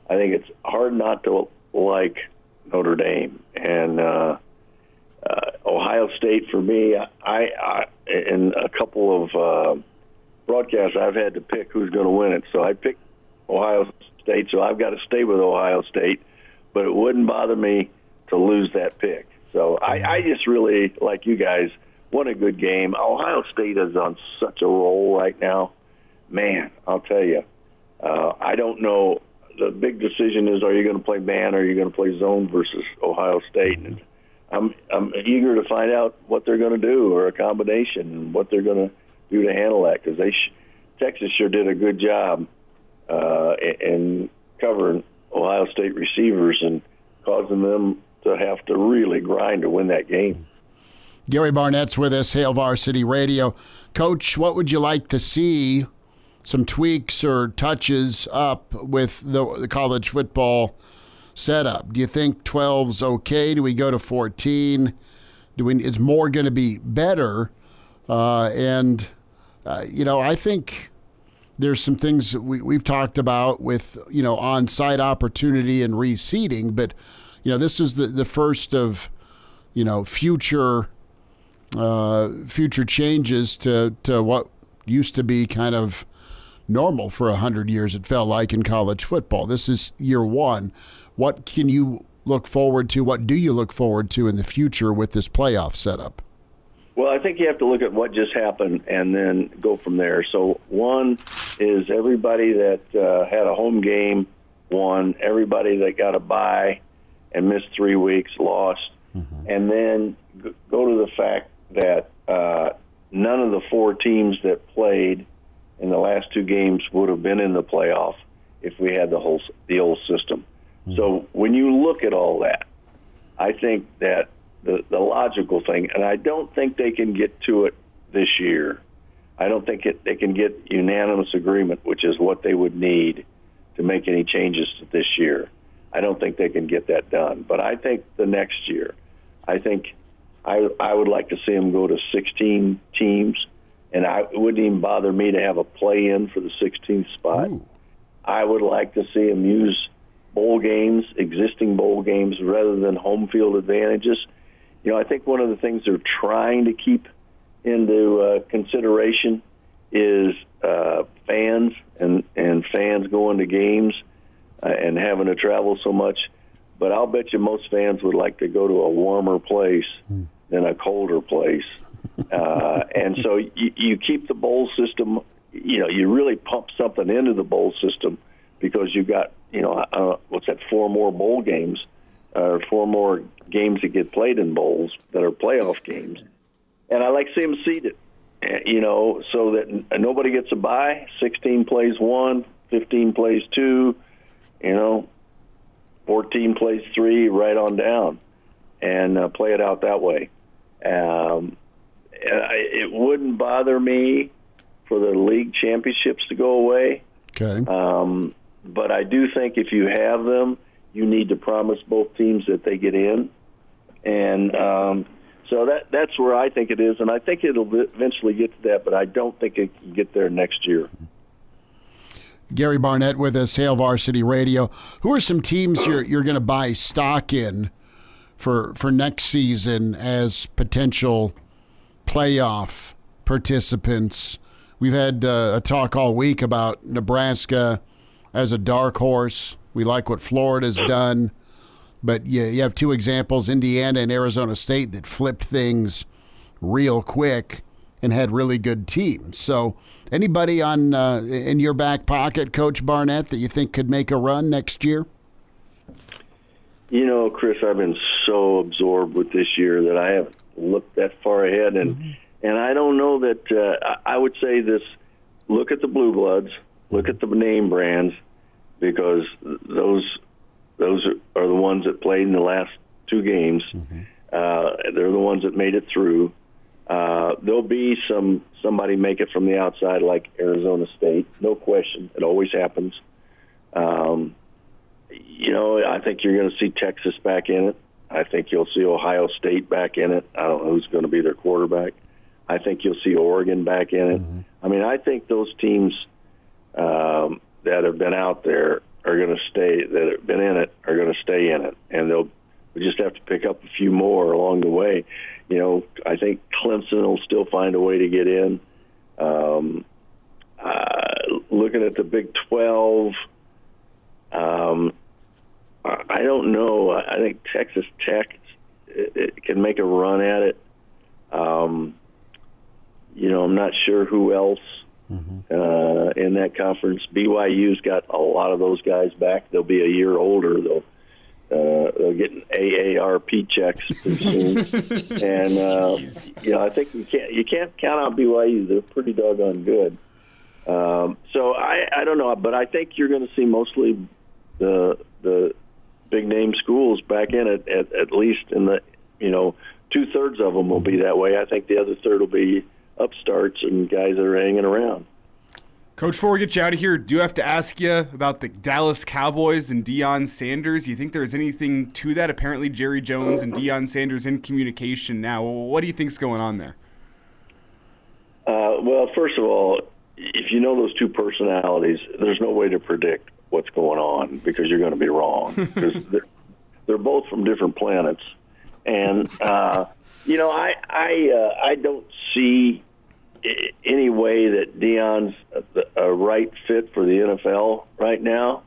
I think it's hard not to like Notre Dame. And Ohio State, for me, I in a couple of broadcasts, I've had to pick who's going to win it. So I picked Ohio State, so I've got to stay with Ohio State. But it wouldn't bother me to lose that pick. So I just really, like you guys, what a good game. Ohio State is on such a roll right now. Man, I'll tell you, I don't know. The big decision is, are you going to play man or are you going to play zone versus Ohio State? And I'm eager to find out what they're going to do, or a combination, and what they're going to do to handle that, because Texas sure did a good job in covering Ohio State receivers and causing them to have to really grind to win that game. Gary Barnett's with us, Hail Varsity Radio. Coach, what would you like to see, some tweaks or touches up with the college football setup? Do you think 12's okay? Do we go to 14? Is more going to be better? I think there's some things that we've talked about with, on-site opportunity and reseeding, but, this is the first of future changes to what used to be kind of normal for 100 years, it felt like, in college football. This is year one. What can you look forward to? What do you look forward to in the future with this playoff setup? Well, I think you have to look at what just happened and then go from there. So one is everybody that had a home game won, everybody that got a bye and missed 3 weeks lost, and then go to the fact that none of the 4 teams that played in the last 2 games would have been in the playoff if we had the old system. So when you look at all that, I think that the logical thing, and I don't think they can get to it this year. I don't think they can get unanimous agreement, which is what they would need to make any changes to this year. I don't think they can get that done. But I think the next year, I think I would like to see them go to 16 teams, and it wouldn't even bother me to have a play-in for the 16th spot. Ooh. I would like to see them use bowl games, existing bowl games, rather than home field advantages. I think one of the things they're trying to keep into consideration is fans and fans going to games and having to travel so much. But I'll bet you most fans would like to go to a warmer place than a colder place. And so you keep the bowl system, you really pump something into the bowl system because you've got, 4 more bowl games, 4 more games that get played in bowls that are playoff games. And I like to see them seeded, so that nobody gets a bye. 16 plays 1, 15 plays 2, 14 plays 3, right on down, and play it out that way. It wouldn't bother me for the league championships to go away. Okay. But I do think if you have them, you need to promise both teams that they get in. And so that's where I think it is. And I think it'll eventually get to that, but I don't think it can get there next year. Gary Barnett with us, Hail Varsity Radio. Who are some teams you're going to buy stock in for next season as potential playoff participants? We've had a talk all week about Nebraska as a dark horse. We like what Florida's done. But you have 2 examples, Indiana and Arizona State, that flipped things real quick and had really good teams. So anybody in your back pocket, Coach Barnett, that you think could make a run next year? Chris, I've been so absorbed with this year that I haven't looked that far ahead. And I don't know that I would say this. Look at the Blue Bloods. Look at the name brands, because those are the ones that played in the last 2 games. They're the ones that made it through. There'll be somebody make it from the outside, like Arizona State, no question. It always happens. I think you're going to see Texas back in it. I think you'll see Ohio State back in it. I don't know who's going to be their quarterback. I think you'll see Oregon back in it. I mean, I think those teams that have been out there are going to stay, that have been in it, are going to stay in it. And we just have to pick up a few more along the way. I think Clemson will still find a way to get in. Looking at the Big 12, I don't know. I think Texas Tech it can make a run at it. I'm not sure who else in that conference. BYU's got a lot of those guys back. They'll be a year older. They'll get AARP checks pretty soon. And I think you can't count out BYU. They're pretty doggone good. So I don't know, but I think you're going to see mostly the big name schools back in it, at least in the 2/3 of them will be that way. I think the other third will be upstarts and guys that are hanging around. Coach, before we get you out of here, do have to ask you about the Dallas Cowboys and Deion Sanders. Do you think there's anything to that? Apparently Jerry Jones and Deion Sanders in communication now. What do you think's going on there? Well, first of all, if you know those two personalities, there's no way to predict what's going on because you're going to be wrong. Because they're both from different planets, And I don't see any way that Deion's a right fit for the NFL right now.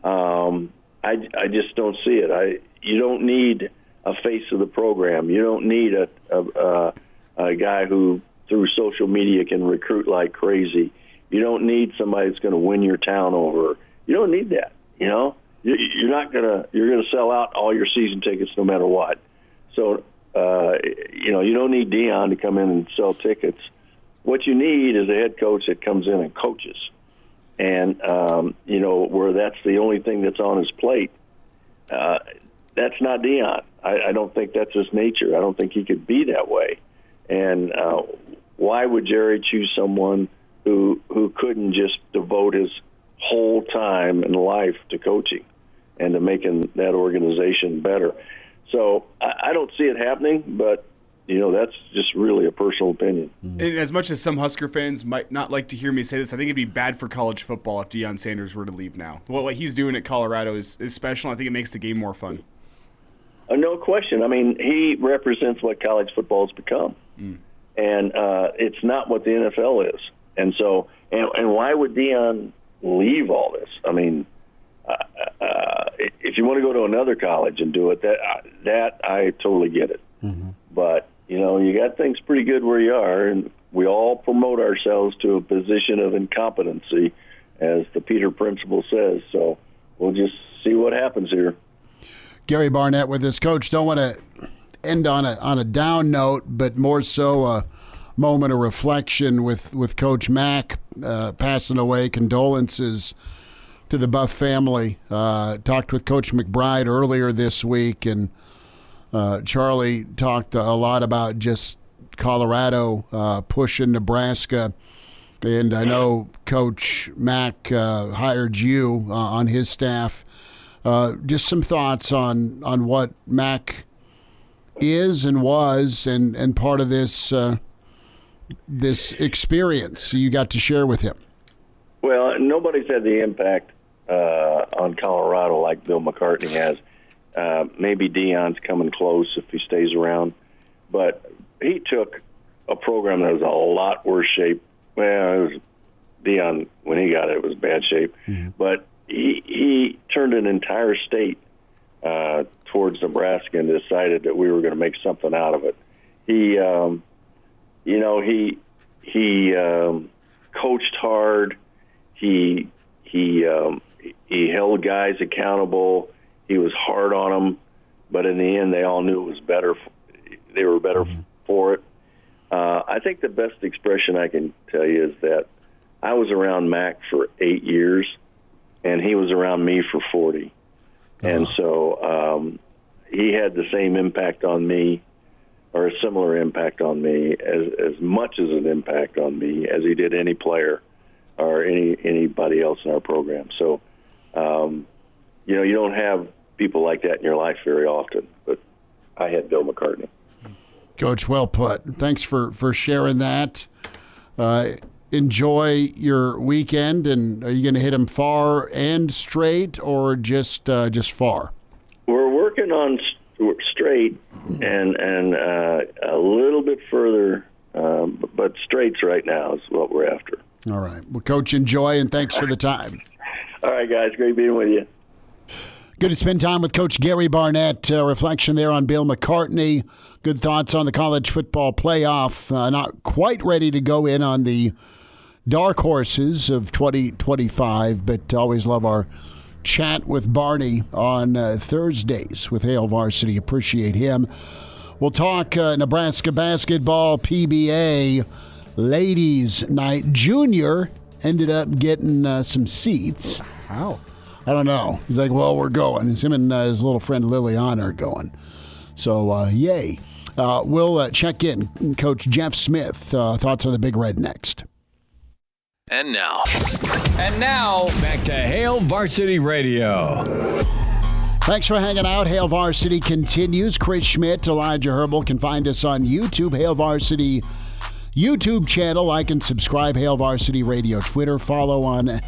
I just don't see it. You don't need a face of the program. You don't need a guy who through social media can recruit like crazy. You don't need somebody that's going to win your town over. You don't need that. You're gonna sell out all your season tickets no matter what. So you don't need Deion to come in and sell tickets. What you need is a head coach that comes in and coaches, and where that's the only thing that's on his plate. That's not Deion. I don't think that's his nature. I don't think he could be that way. And why would Jerry choose someone who couldn't just devote his whole time and life to coaching and to making that organization better? So I don't see it happening, but that's just really a personal opinion. And as much as some Husker fans might not like to hear me say this, I think it'd be bad for college football if Deion Sanders were to leave now. What he's doing at Colorado is special. I think it makes the game more fun. No question. I mean, he represents what college football has become. And it's not what the NFL is. And so, and why would Deion leave all this? I mean, if you want to go to another college and do it, that I totally get it. Mm-hmm. But, you got things pretty good where you are, and we all promote ourselves to a position of incompetency, as the Peter Principle says. So we'll just see what happens here. Gary Barnett with us. Coach, don't want to end on a down note, but more so a moment of reflection with Coach Mack passing away. Condolences to the Buff family. Talked with Coach McBride earlier this week, and Charlie talked a lot about just Colorado pushing Nebraska. And I know Coach Mack hired you on his staff. Just some thoughts on what Mack is and was and part of this this experience you got to share with him. Well, nobody's had the impact on Colorado like Bill McCartney has. Maybe Deion's coming close if he stays around. But he took a program that was a lot worse shape. Well, Deion, when he got it, it was bad shape. Mm-hmm. But he turned an entire state towards Nebraska and decided that we were going to make something out of it. He coached hard. He held guys accountable. He was hard on them, but in the end, they all knew it was better. They were better for it. I think the best expression I can tell you is that I was around Mac for 8 years, and he was around me for 40. And so he had the same impact on me, or a similar impact on me, as much as an impact on me as he did any player or anybody else in our program. So, you don't have people like that in your life very often, but I had Bill McCartney. Coach, well put. Thanks for sharing that. Enjoy your weekend, and are you going to hit them far and straight, or just far? We're working on straight and a little bit further, but straights right now is what we're after. All right. Well, Coach, enjoy, and thanks for the time. All right, guys. Great being with you. Good to spend time with Coach Gary Barnett. Reflection there on Bill McCartney. Good thoughts on the college football playoff. Not quite ready to go in on the dark horses of 2025, but always love our chat with Barney on Thursdays with Hail Varsity. Appreciate him. We'll talk Nebraska basketball, PBA, ladies night. Junior ended up getting some seats. How? I don't know. He's like, well, we're going. It's him and his little friend Liliana are going. So, yay. We'll check in. Coach Jeff Smith, thoughts on the Big Red next. And now, back to Hail Varsity Radio. Thanks for hanging out. Hail Varsity continues. Chris Schmidt, Elijah Herbel can find us on YouTube. Hail Varsity YouTube channel. Like and subscribe. Hail Varsity Radio. Twitter, follow on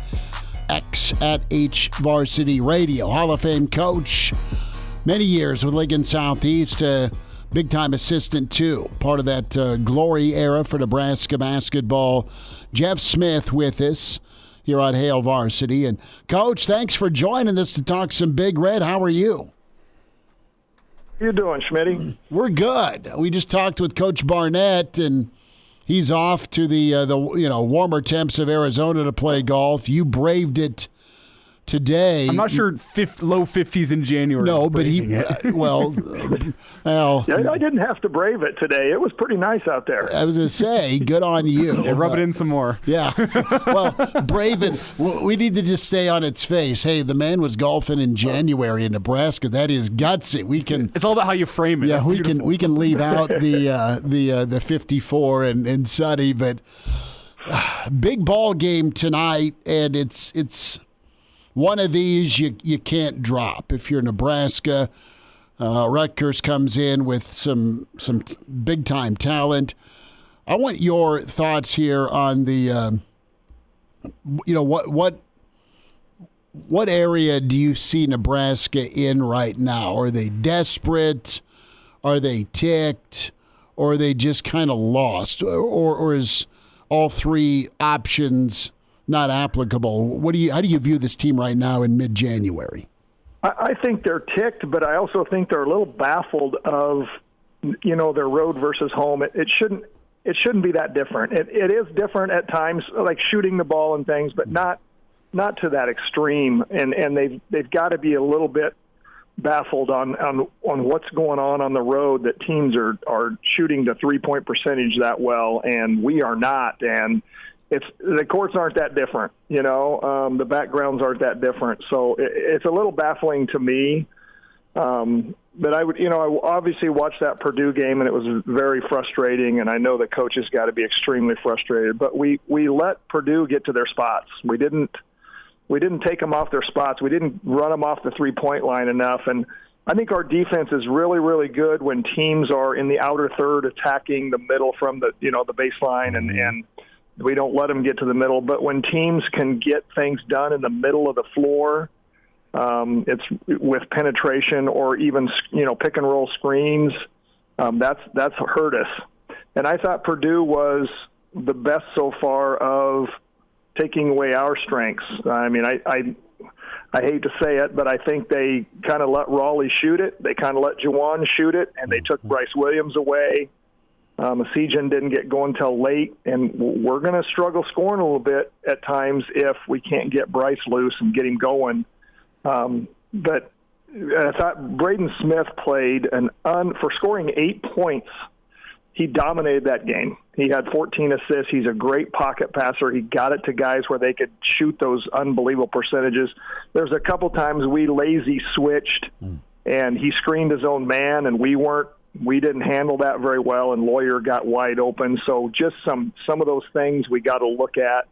X at H Varsity Radio. Hall of Fame coach, many years with Lincoln Southeast. big-time assistant, too. Part of that glory era for Nebraska basketball. Jeff Smith with us here on Hail Varsity. And, Coach, thanks for joining us to talk some Big Red. How are you? How you doing, Schmitty? We're good. We just talked with Coach Barnett, and he's off to the warmer temps of Arizona to play golf. You braved it today. I'm not sure low 50s in January. No, but well, yeah, I didn't have to brave it today. It was pretty nice out there. I was going to say, good on you. Yeah, rub it in some more. Yeah. Well, brave it. We need to just stay on its face. Hey, the man was golfing in January in Nebraska. That is gutsy. It's all about how you frame it. Yeah, we can leave out the 54 and sunny, but big ball game tonight, and it's one of these you can't drop. If you're Nebraska, Rutgers comes in with some big-time talent. I want your thoughts here on the, what area do you see Nebraska in right now? Are they desperate? Are they ticked? Or are they just kind of lost? Or is all three options not applicable? How do you view this team right now in mid-January? I think they're ticked, but I also think they're a little baffled of, their road versus home. It shouldn't be that different. It is different at times, like shooting the ball and things, but not to that extreme. And they've got to be a little bit baffled on what's going on the road, that teams are shooting the 3-point percentage that well, and we are not. And the courts aren't that different, the backgrounds aren't that different. So it's a little baffling to me. But I obviously watched that Purdue game, and it was very frustrating. And I know the coaches got to be extremely frustrated, but we let Purdue get to their spots. We didn't take them off their spots. We didn't run them off the 3-point line enough. And I think our defense is really, really good when teams are in the outer third attacking the middle from the baseline, and we don't let them get to the middle. But when teams can get things done in the middle of the floor, it's with penetration or even, pick and roll screens, that's hurt us. And I thought Purdue was the best so far of taking away our strengths. I mean, I hate to say it, but I think they kind of let Raleigh shoot it. They kind of let Juwan shoot it, and they took Bryce Williams away. Sejan didn't get going till late, and we're going to struggle scoring a little bit at times if we can't get Bryce loose and get him going. But I thought Braden Smith played for scoring 8 points. He dominated that game. He had 14 assists. He's a great pocket passer. He got it to guys where they could shoot those unbelievable percentages. There's a couple times we lazy switched, and he screened his own man, and we didn't handle that very well, and Lawyer got wide open. So just some of those things we got to look at.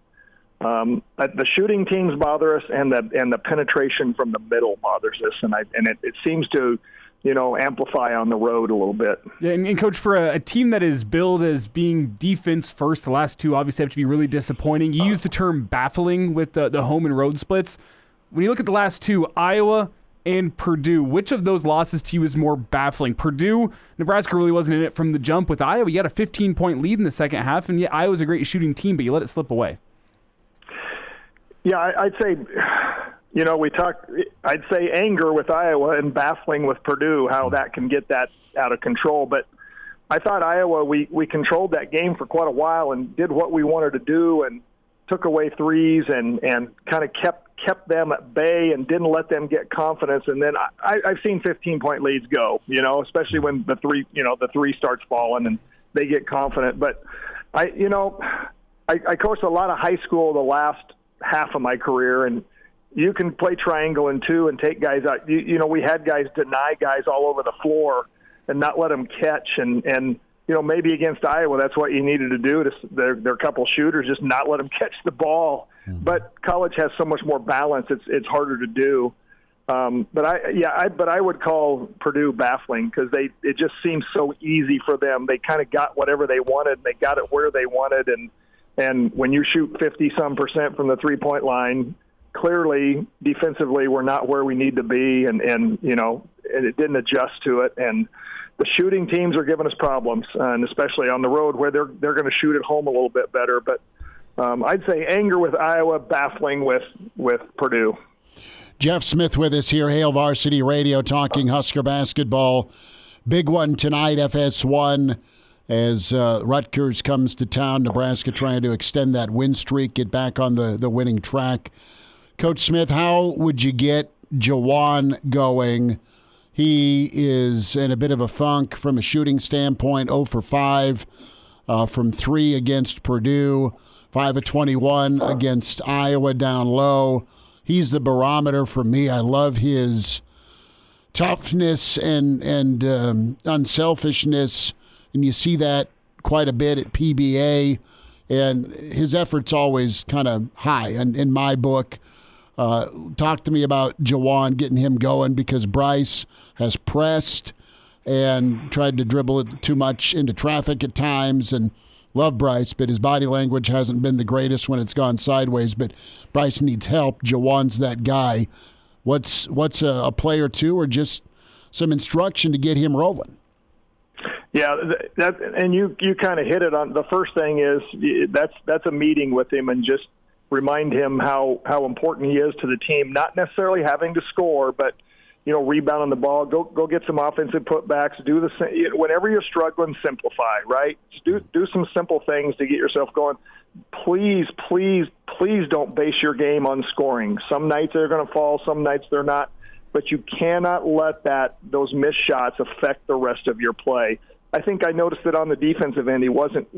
The shooting teams bother us, and the penetration from the middle bothers us, and it seems to amplify on the road a little bit. Yeah, and Coach, for a team that is billed as being defense first, the last two obviously have to be really disappointing. You use the term baffling with the home and road splits. When you look at the last two, Iowa and Purdue, which of those losses to you is more baffling? Purdue, Nebraska really wasn't in it from the jump. With Iowa, you got a 15-point lead in the second half, and yet Iowa's a great shooting team, but you let it slip away. Yeah, I'd say, I'd say anger with Iowa and baffling with Purdue, how that can get that out of control. But I thought Iowa, we controlled that game for quite a while and did what we wanted to do and took away threes and kind of kept them at bay and didn't let them get confidence. And then I've seen 15-point leads go, especially when the three starts falling and they get confident. But I coached a lot of high school the last half of my career, and you can play triangle and two and take guys out. We had guys deny guys all over the floor and not let them catch. And maybe against Iowa, that's what you needed to do. They're a couple shooters, just not let them catch the ball. Mm-hmm. But college has so much more balance; it's harder to do. But I would call Purdue baffling because it just seems so easy for them. They kind of got whatever they wanted. They got it where they wanted, and when you shoot 50-some% from the 3-point line, clearly defensively we're not where we need to be, and it didn't adjust to it. And the shooting teams are giving us problems, and especially on the road where they're going to shoot at home a little bit better. But I'd say anger with Iowa, baffling with Purdue. Jeff Smith with us here, Hail Varsity Radio, talking Husker basketball. Big one tonight, FS1, as Rutgers comes to town. Nebraska trying to extend that win streak, get back on the winning track. Coach Smith, how would you get Jawan going? He is in a bit of a funk from a shooting standpoint, 0 for 5 from 3 against Purdue, 5 of 21 against Iowa down low. He's the barometer for me. I love his toughness and unselfishness, and you see that quite a bit at PBA, and his effort's always kind of high in my book. Talk to me about Jawan, getting him going, because Bryce has pressed and tried to dribble it too much into traffic at times, and love Bryce, but his body language hasn't been the greatest when it's gone sideways. But Bryce needs help. Jawan's that guy. What's a play or two, or just some instruction to get him rolling? Yeah, and you kind of hit it on. The first thing is that's a meeting with him, and just remind him how important he is to the team. Not necessarily having to score, but rebounding the ball, go get some offensive putbacks. Whenever you're struggling, simplify. Right? Do some simple things to get yourself going. Please don't base your game on scoring. Some nights they're going to fall, some nights they're not. But you cannot let those missed shots affect the rest of your play. I think I noticed that on the defensive end, he wasn't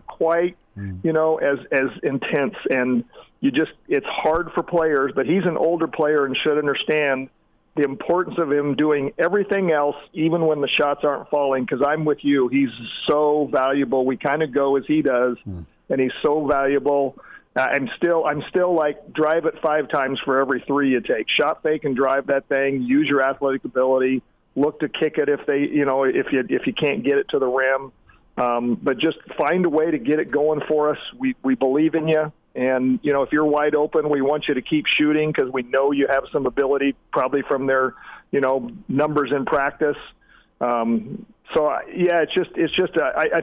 quite as intense, and it's hard for players. But he's an older player and should understand the importance of him doing everything else, even when the shots aren't falling. Because I'm with you, he's so valuable. We kind of go as he does, and he's so valuable. I'm still like, drive it 5 times for every 3 you take. Shot fake and drive that thing. Use your athletic ability. Look to kick it if you can't get it to the rim. But just find a way to get it going for us. We believe in you. And, if you're wide open, we want you to keep shooting, because we know you have some ability, probably from their, numbers in practice. I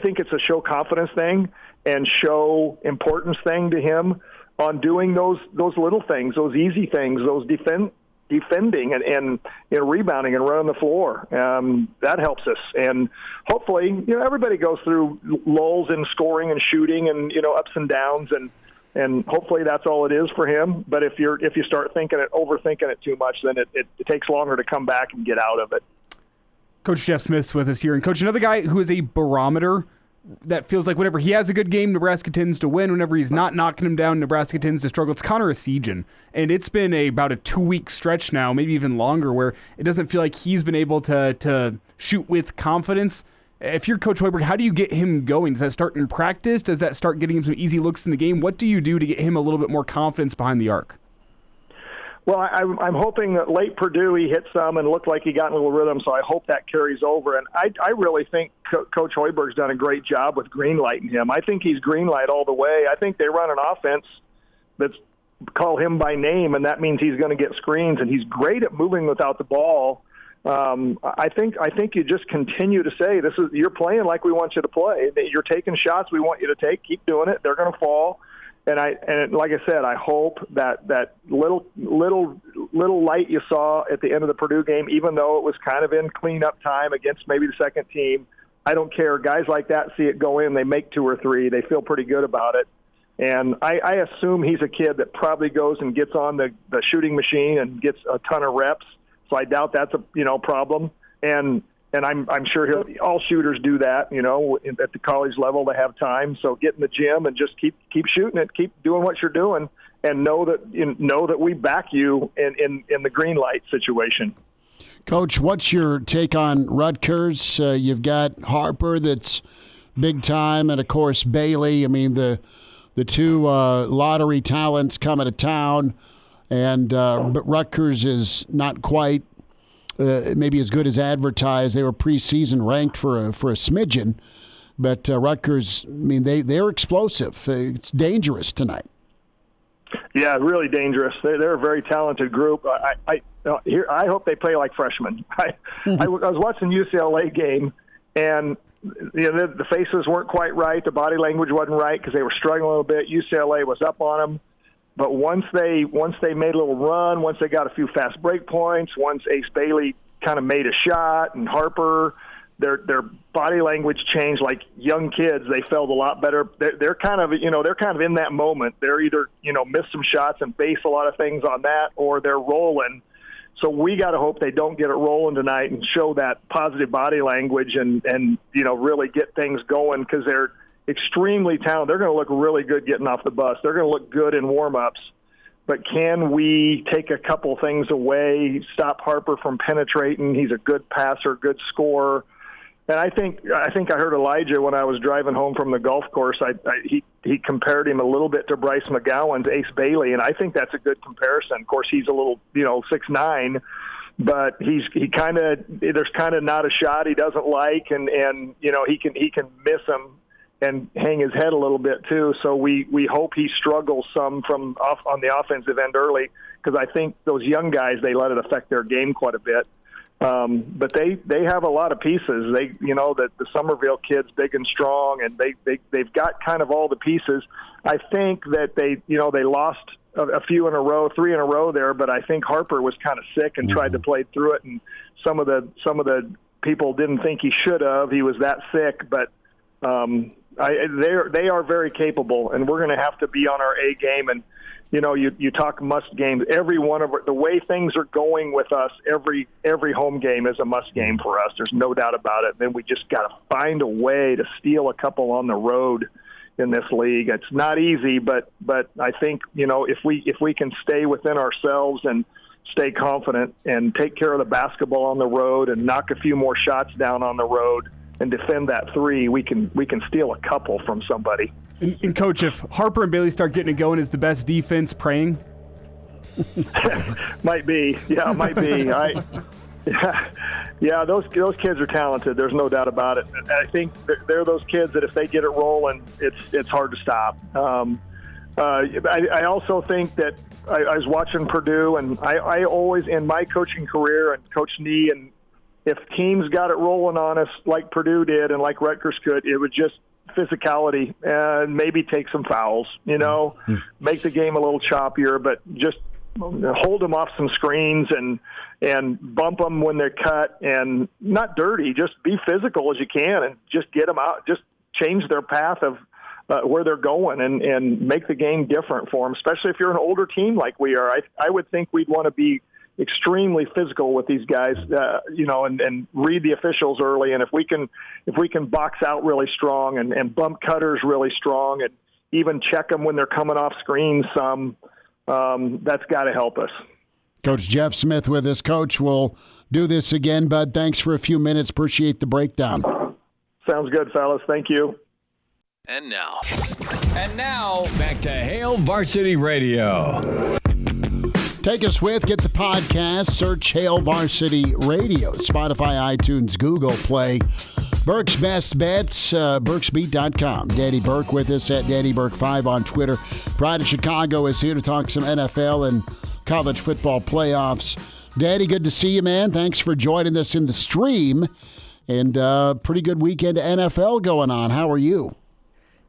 think it's a show confidence thing and show importance thing to him on doing those little things, those easy things, those defending and rebounding and running the floor. That helps us. And hopefully, everybody goes through lulls in scoring and shooting and, ups and downs, and hopefully that's all it is for him. But if you start overthinking it too much, then it takes longer to come back and get out of it. Coach Jeff Smith's with us here. And Coach, another guy who is a barometer that feels like whenever he has a good game, Nebraska tends to win. Whenever he's not knocking him down, Nebraska tends to struggle. It's Connor Essegian. And it's been about a 2-week stretch now, maybe even longer, where it doesn't feel like he's been able to shoot with confidence. If you're Coach Hoiberg, how do you get him going? Does that start in practice? Does that start getting him some easy looks in the game? What do you do to get him a little bit more confidence behind the arc? Well, I'm hoping that late Purdue he hit some and looked like he got in a little rhythm, so I hope that carries over. And I really think Coach Hoiberg's done a great job with green-lighting him. I think he's green-light all the way. I think they run an offense that's call him by name, and that means he's going to get screens, and he's great at moving without the ball. I think you just continue to say, you're playing like we want you to play. You're taking shots we want you to take. Keep doing it. They're going to fall. And like I said, I hope that little light you saw at the end of the Purdue game, even though it was kind of in cleanup time against maybe the second team, I don't care. Guys like that see it go in, they make 2 or 3, they feel pretty good about it. And I assume he's a kid that probably goes and gets on the shooting machine and gets a ton of reps. So I doubt that's a problem. And I'm sure all shooters do that, at the college level. They have time. So get in the gym and just keep shooting it, keep doing what you're doing, and know that we back you in the green light situation. Coach, what's your take on Rutgers? You've got Harper, that's big time, and of course Bailey. I mean, the 2 lottery talents coming to town, but Rutgers is not quite maybe as good as advertised. They were preseason ranked for a smidgen, but Rutgers, I mean, they're explosive. It's dangerous tonight. Yeah, really dangerous. They're a very talented group. I hope they play like freshmen. I was watching the UCLA game, and the faces weren't quite right. The body language wasn't right because they were struggling a little bit. UCLA was up on them. But once they made a little run, once they got a few fast break points, once Ace Bailey kind of made a shot and Harper, their body language changed. Like young kids, they felt a lot better. They're kind of in that moment. They're either miss some shots and base a lot of things on that, or they're rolling. So we got to hope they don't get it rolling tonight and show that positive body language and really get things going, because they're extremely talented. They're going to look really good getting off the bus. They're going to look good in warm-ups. But can we take a couple things away, stop Harper from penetrating? He's a good passer, good scorer. And I think I heard Elijah when I was driving home from the golf course. He compared him a little bit to Bryce McGowan's Ace Bailey, and I think that's a good comparison. Of course, he's a little 6'9", but there's kind of not a shot he doesn't like, and he can miss him and hang his head a little bit too. So we hope he struggles some from off on the offensive end early, because I think those young guys, they let it affect their game quite a bit. But they have a lot of pieces. The Somerville kid's big and strong, and they've got kind of all the pieces. I think that they lost a few in a row, 3 in a row there, but I think Harper was kind of sick and tried to play through it, and some of the people didn't think he should have. He was that sick, but they are very capable, and we're going to have to be on our A game. And you talk must games. Every one of the way things are going with us, every home game is a must game for us. There's no doubt about it. Then we just got to find a way to steal a couple on the road in this league. It's not easy, but I think if we can stay within ourselves and stay confident and take care of the basketball on the road and knock a few more shots down on the road and defend that 3, we can steal a couple from somebody. And Coach, if Harper and Bailey start getting it going, is the best defense praying? Might be. Yeah, might be. Those kids are talented. There's no doubt about it. And I think they're those kids that if they get it rolling, it's hard to stop. I also think that I was watching Purdue, and I always, in my coaching career, and Coach Nee, and if teams got it rolling on us like Purdue did and like Rutgers could, it would just physicality and maybe take some fouls, make the game a little choppier, but just hold them off some screens and bump them when they're cut, and not dirty, just be physical as you can and just get them out, just change their path of where they're going and make the game different for them, especially if you're an older team like we are. I would think we'd want to be extremely physical with these guys, and read the officials early. And if we can box out really strong and bump cutters really strong and even check them when they're coming off screens some, that's got to help us. Coach Jeff Smith with us. Coach, we'll do this again, bud. Thanks for a few minutes. Appreciate the breakdown. Sounds good, fellas. Thank you. And now, back to Hail Varsity Radio. Take us with, get the podcast, search Hail Varsity Radio, Spotify, iTunes, Google Play. Burke's Best Bets, burksbeat.com. Danny Burke with us at Danny Burke 5 on Twitter. Pride of Chicago is here to talk some NFL and college football playoffs. Danny, good to see you, man. Thanks for joining us in the stream. And pretty good weekend of NFL going on. How are you?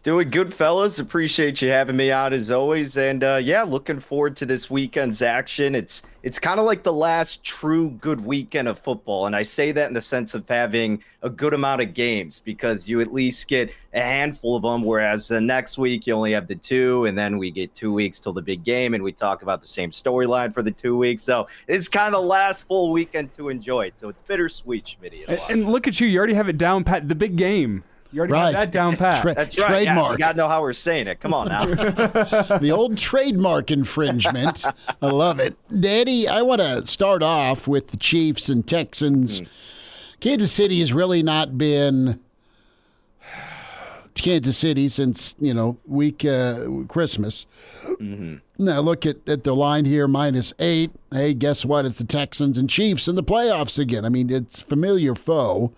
Doing good, fellas. Appreciate you having me out as always. And looking forward to this weekend's action. It's kind of like the last true good weekend of football. And I say that in the sense of having a good amount of games, because you at least get a handful of them, whereas the next week you only have the 2, and then we get 2 weeks till the big game, and we talk about the same storyline for the 2 weeks. So it's kind of the last full weekend to enjoy it. So it's bittersweet, Schmitty. And look at you. You already have it down pat. The big game. You already got that down pat. That's right. Trademark. Yeah, you got to know how we're saying it. Come on now. The old trademark infringement. I love it. Danny, I want to start off with the Chiefs and Texans. Kansas City has really not been Kansas City since, Christmas. Mm-hmm. Now look at the line here, -8. Hey, guess what? It's the Texans and Chiefs in the playoffs again. I mean, it's familiar foe.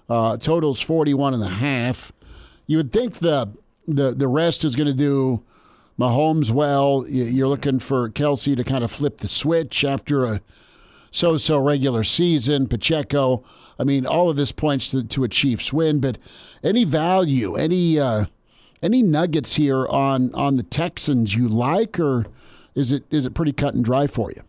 Totals 41.5. You would think the rest is going to do Mahomes well. You're looking for Kelsey to kind of flip the switch after a so-so regular season. Pacheco, I mean, all of this points to a Chiefs win, but any value, any nuggets here on the Texans you like, or is it pretty cut and dry for you?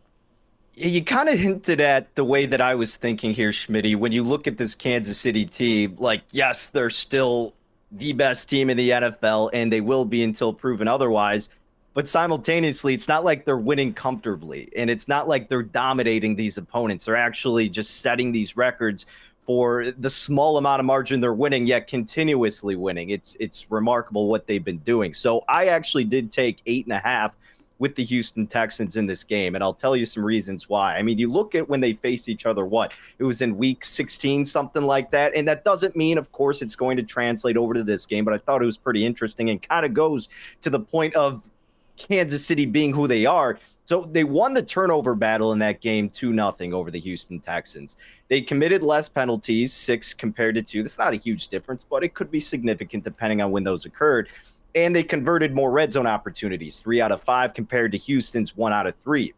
You kind of hinted at the way that I was thinking here, Schmitty. When you look at this Kansas City team, like, yes, they're still the best team in the NFL, and they will be until proven otherwise. But simultaneously, it's not like they're winning comfortably, and it's not like they're dominating these opponents. They're actually just setting these records for the small amount of margin they're winning, yet continuously winning. It's remarkable what they've been doing. So I actually did take 8.5 with the Houston Texans in this game, and I'll tell you some reasons why. I mean, you look at when they faced each other, it was in week 16, something like that, and that doesn't mean, of course, it's going to translate over to this game, but I thought it was pretty interesting and kind of goes to the point of Kansas City being who they are. So they won the turnover battle in that game 2-0 over the Houston Texans. They committed less penalties, 6 compared to 2. That's not a huge difference, but it could be significant depending on when those occurred. And they converted more red zone opportunities, 3 out of 5 compared to Houston's 1 out of 3.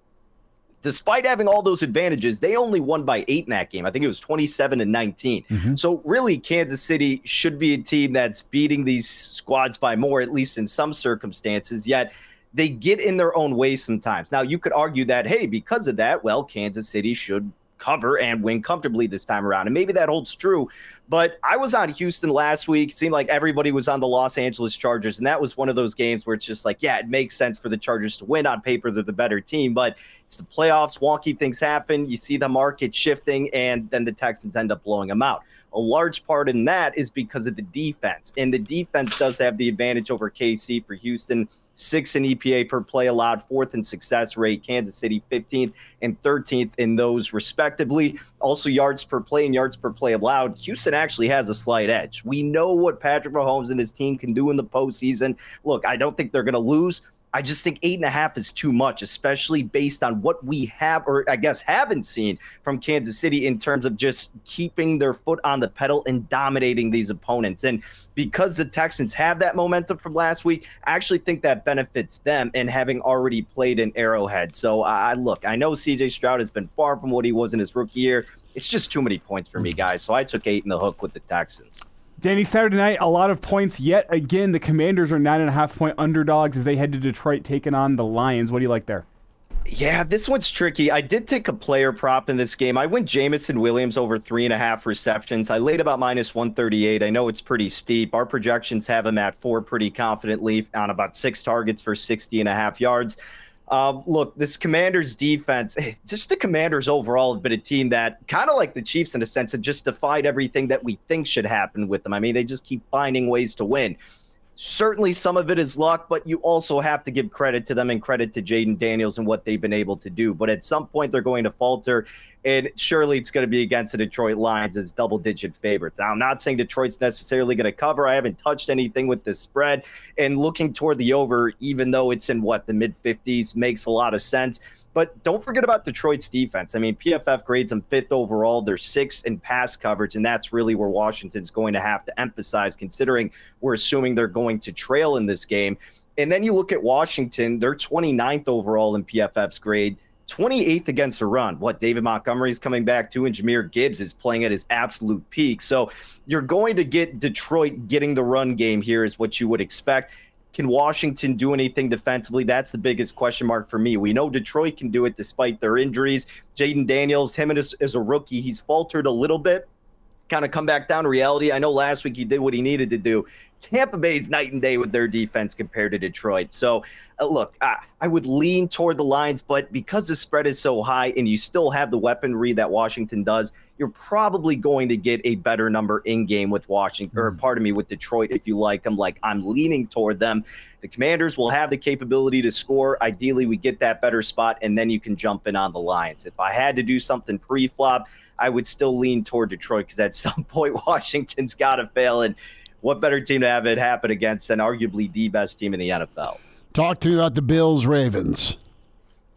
Despite having all those advantages, they only won by 8 in that game. I think it was 27-19. Mm-hmm. So really, Kansas City should be a team that's beating these squads by more, at least in some circumstances, yet they get in their own way sometimes. Now, you could argue that, hey, because of that, well, Kansas City should cover and win comfortably this time around. And maybe that holds true. But I was on Houston last week. It seemed like everybody was on the Los Angeles Chargers. And that was one of those games where it's just like, yeah, it makes sense for the Chargers to win. On paper, they're the better team. But it's the playoffs. Wonky things happen. You see the market shifting, and then the Texans end up blowing them out. A large part in that is because of the defense. And the defense does have the advantage over KC for Houston. 6th in EPA per play allowed, 4th in success rate. Kansas City 15th and 13th in those respectively. Also yards per play and yards per play allowed. Houston actually has a slight edge. We know what Patrick Mahomes and his team can do in the postseason. Look, I don't think they're going to lose. I just think 8.5 is too much, especially based on what we have, or I guess haven't seen from Kansas City in terms of just keeping their foot on the pedal and dominating these opponents. And because the Texans have that momentum from last week, I actually think that benefits them and having already played in Arrowhead. So I know CJ Stroud has been far from what he was in his rookie year. It's just too many points for me, guys. So I took 8 in the hook with the Texans. Danny, Saturday night, a lot of points. Yet again, the Commanders are 9.5-point underdogs as they head to Detroit taking on the Lions. What do you like there? Yeah, this one's tricky. I did take a player prop in this game. I went Jamison Williams over 3.5 receptions. I laid about -138. I know it's pretty steep. Our projections have him at 4 pretty confidently on about 6 targets for 60.5 yards. Look, this Commanders defense, just the Commanders overall have been a team that kind of like the Chiefs in a sense have just defied everything that we think should happen with them. I mean, they just keep finding ways to win. Certainly some of it is luck, but you also have to give credit to them and credit to Jaden Daniels and what they've been able to do. But at some point they're going to falter, and surely it's going to be against the Detroit Lions as double-digit favorites. Now, I'm not saying Detroit's necessarily going to cover. I haven't touched anything with this spread, and looking toward the over, even though it's in, the mid-50s, makes a lot of sense. But don't forget about Detroit's defense. I mean, PFF grades them 5th overall. They're 6th in pass coverage, and that's really where Washington's going to have to emphasize, considering we're assuming they're going to trail in this game. And then you look at Washington, they're 29th overall in PFF's grade, 28th against the run. David Montgomery's coming back too, and Jahmyr Gibbs is playing at his absolute peak. So you're going to get Detroit getting the run game here is what you would expect. Can Washington do anything defensively? That's the biggest question mark for me. We know Detroit can do it despite their injuries. Jaden Daniels, him as a rookie, he's faltered a little bit, kind of come back down to reality. I know last week he did what he needed to do. Tampa Bay's night and day with their defense compared to Detroit. So, look, I would lean toward the Lions, but because the spread is so high and you still have the weaponry that Washington does, you're probably going to get a better number in-game with with Detroit if you like them. Like, I'm leaning toward them. The Commanders will have the capability to score. Ideally, we get that better spot, and then you can jump in on the Lions. If I had to do something pre-flop, I would still lean toward Detroit because at some point Washington's got to fail, and what better team to have it happen against than arguably the best team in the NFL? Talk to me about the Bills-Ravens.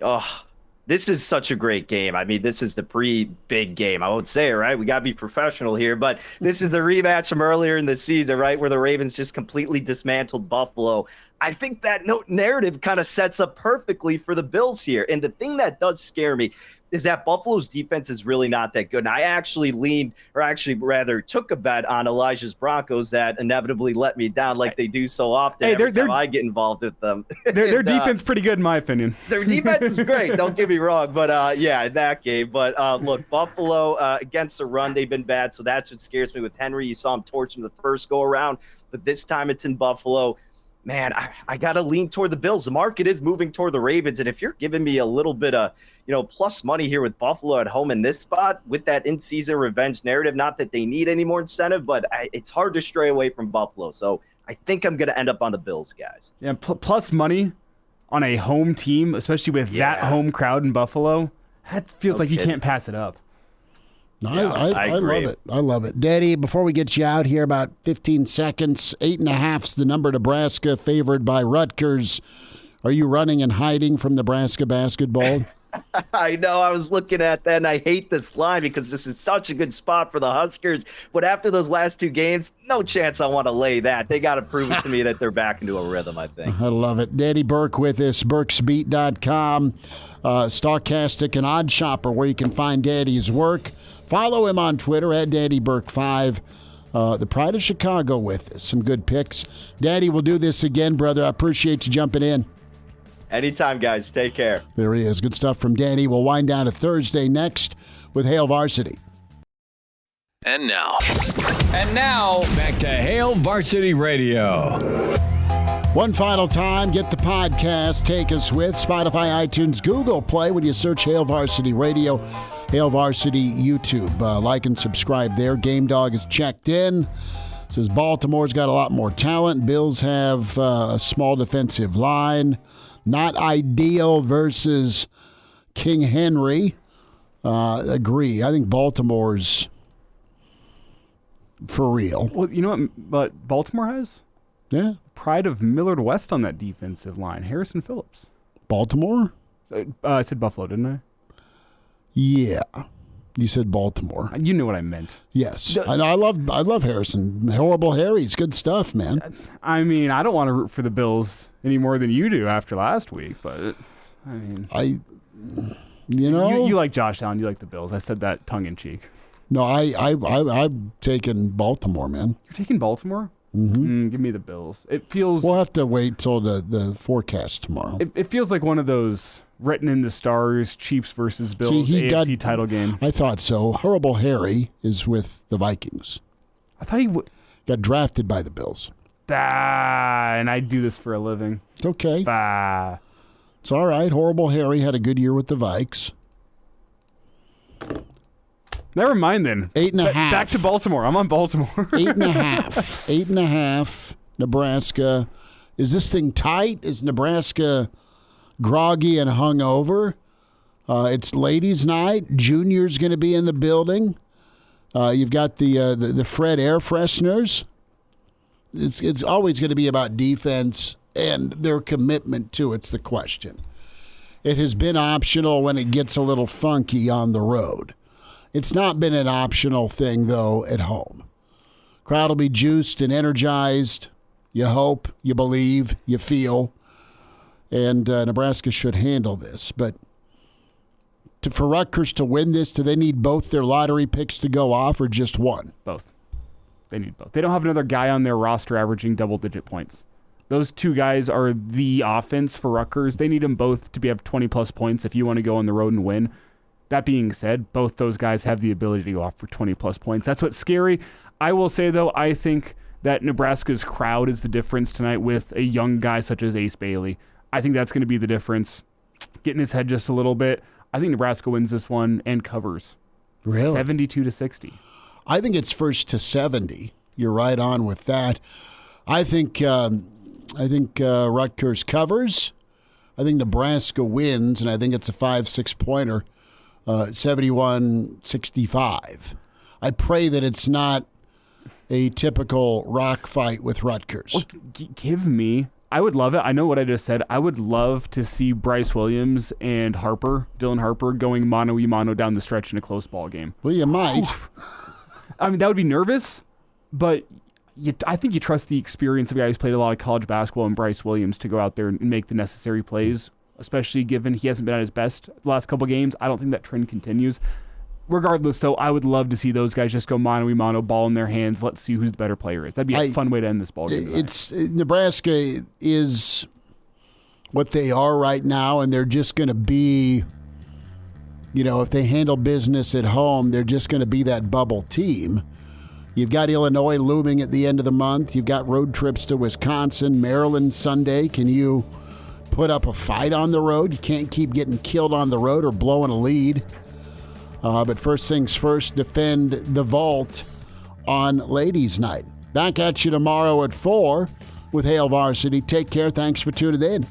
Oh, this is such a great game. I mean, this is the pre-big game. I would say, right? We got to be professional here, but this is the rematch from earlier in the season, right, where the Ravens just completely dismantled Buffalo. I think that narrative kind of sets up perfectly for the Bills here. And the thing that does scare me is that Buffalo's defense is really not that good. And I actually took a bet on Elijah's Broncos that inevitably let me down like they do so often every time I get involved with them. Their defense pretty good in my opinion. Their defense is great, don't get me wrong. But, in that game. But, look, Buffalo against the run, they've been bad. So that's what scares me with Henry. You saw him torch him the first go-around. But this time it's in Buffalo. Man, I got to lean toward the Bills. The market is moving toward the Ravens. And if you're giving me a little bit of, plus money here with Buffalo at home in this spot with that in-season revenge narrative, not that they need any more incentive, but it's hard to stray away from Buffalo. So I think I'm going to end up on the Bills, guys. Yeah, plus money on a home team, especially with that home crowd in Buffalo, that feels like you can't pass it up. No, I love it. I love it. Daddy, before we get you out here, about 15 seconds, 8.5's the number. Nebraska favored by Rutgers. Are you running and hiding from Nebraska basketball? I know. I was looking at that, and I hate this line because this is such a good spot for the Huskers. But after those last two games, no chance I want to lay that. They got to prove it to me that they're back into a rhythm, I think. I love it. Danny Burke with us, burksbeat.com, Stochastic and Odd Shopper, where you can find Daddy's work. Follow him on Twitter at DaddyBurke5. The Pride of Chicago with us. Some good picks. Daddy, we'll do this again, brother. I appreciate you jumping in. Anytime, guys. Take care. There he is. Good stuff from Danny. We'll wind down to Thursday next with Hail Varsity. And now, back to Hail Varsity Radio. One final time, get the podcast. Take us with Spotify, iTunes, Google Play when you search Hail Varsity Radio. Hail Varsity YouTube. Like and subscribe there. Game Dog is checked in. Says Baltimore's got a lot more talent. Bills have a small defensive line. Not ideal versus King Henry. Agree. I think Baltimore's for real. Well, you know what Baltimore has? Yeah. Pride of Millard West on that defensive line. Harrison Phillips. Baltimore? I said Buffalo, didn't I? Yeah. You said Baltimore. You knew what I meant. Yes. I love Harrison. Horrible Harry's good stuff, man. I mean, I don't want to root for the Bills any more than you do after last week, but I mean, you like Josh Allen, you like the Bills. I said that tongue in cheek. No, I'm taking Baltimore, man. You're taking Baltimore? Mm-hmm. Give me the Bills. It feels. We'll have to wait till the forecast tomorrow. It feels like one of those written in the stars, Chiefs versus Bills AFC title game. I thought so. Horrible Harry is with the Vikings. I thought he got drafted by the Bills. And I do this for a living. It's okay. It's all right. Horrible Harry had a good year with the Vikes. Never mind then. 8.5. Back to Baltimore. I'm on Baltimore. 8.5. 8.5. Nebraska. Is this thing tight? Is Nebraska groggy and hungover? It's ladies' night. Junior's going to be in the building. You've got the Fred air fresheners. It's always going to be about defense and their commitment to it's the question. It has been optional when it gets a little funky on the road. It's not been an optional thing, though, at home. Crowd will be juiced and energized. You hope, you believe, you feel. And Nebraska should handle this. But for Rutgers to win this, do they need both their lottery picks to go off or just one? Both. They need both. They don't have another guy on their roster averaging double-digit points. Those two guys are the offense for Rutgers. They need them both to have 20-plus points if you want to go on the road and win. That being said, both those guys have the ability to go off for 20-plus points. That's what's scary. I will say, though, I think that Nebraska's crowd is the difference tonight with a young guy such as Ace Bailey. I think that's going to be the difference. Get in his head just a little bit. I think Nebraska wins this one and covers. Really? 72-60. I think it's first to 70. You're right on with that. I think Rutgers covers. I think Nebraska wins, and I think it's a 5-6 pointer. 71-65. I pray that it's not a typical rock fight with Rutgers. Well, give me. I would love it. I know what I just said. I would love to see Bryce Williams and Dylan Harper, going mano-a-mano down the stretch in a close ball game. Well, you might. I mean, that would be nervous, but I think you trust the experience of a guy who's played a lot of college basketball and Bryce Williams to go out there and make the necessary plays, especially given he hasn't been at his best the last couple games. I don't think that trend continues. Regardless, though, I would love to see those guys just go mano-a-mano, ball in their hands. Let's see who the better player is. That'd be a fun way to end this ball game. Nebraska is what they are right now, and they're just going to be, if they handle business at home, they're just going to be that bubble team. You've got Illinois looming at the end of the month. You've got road trips to Wisconsin, Maryland Sunday. Can you put up a fight on the road? You can't keep getting killed on the road or blowing a lead. But first things first, defend the vault on Ladies' Night. Back at you tomorrow at 4 with Hail Varsity. Take care. Thanks for tuning in.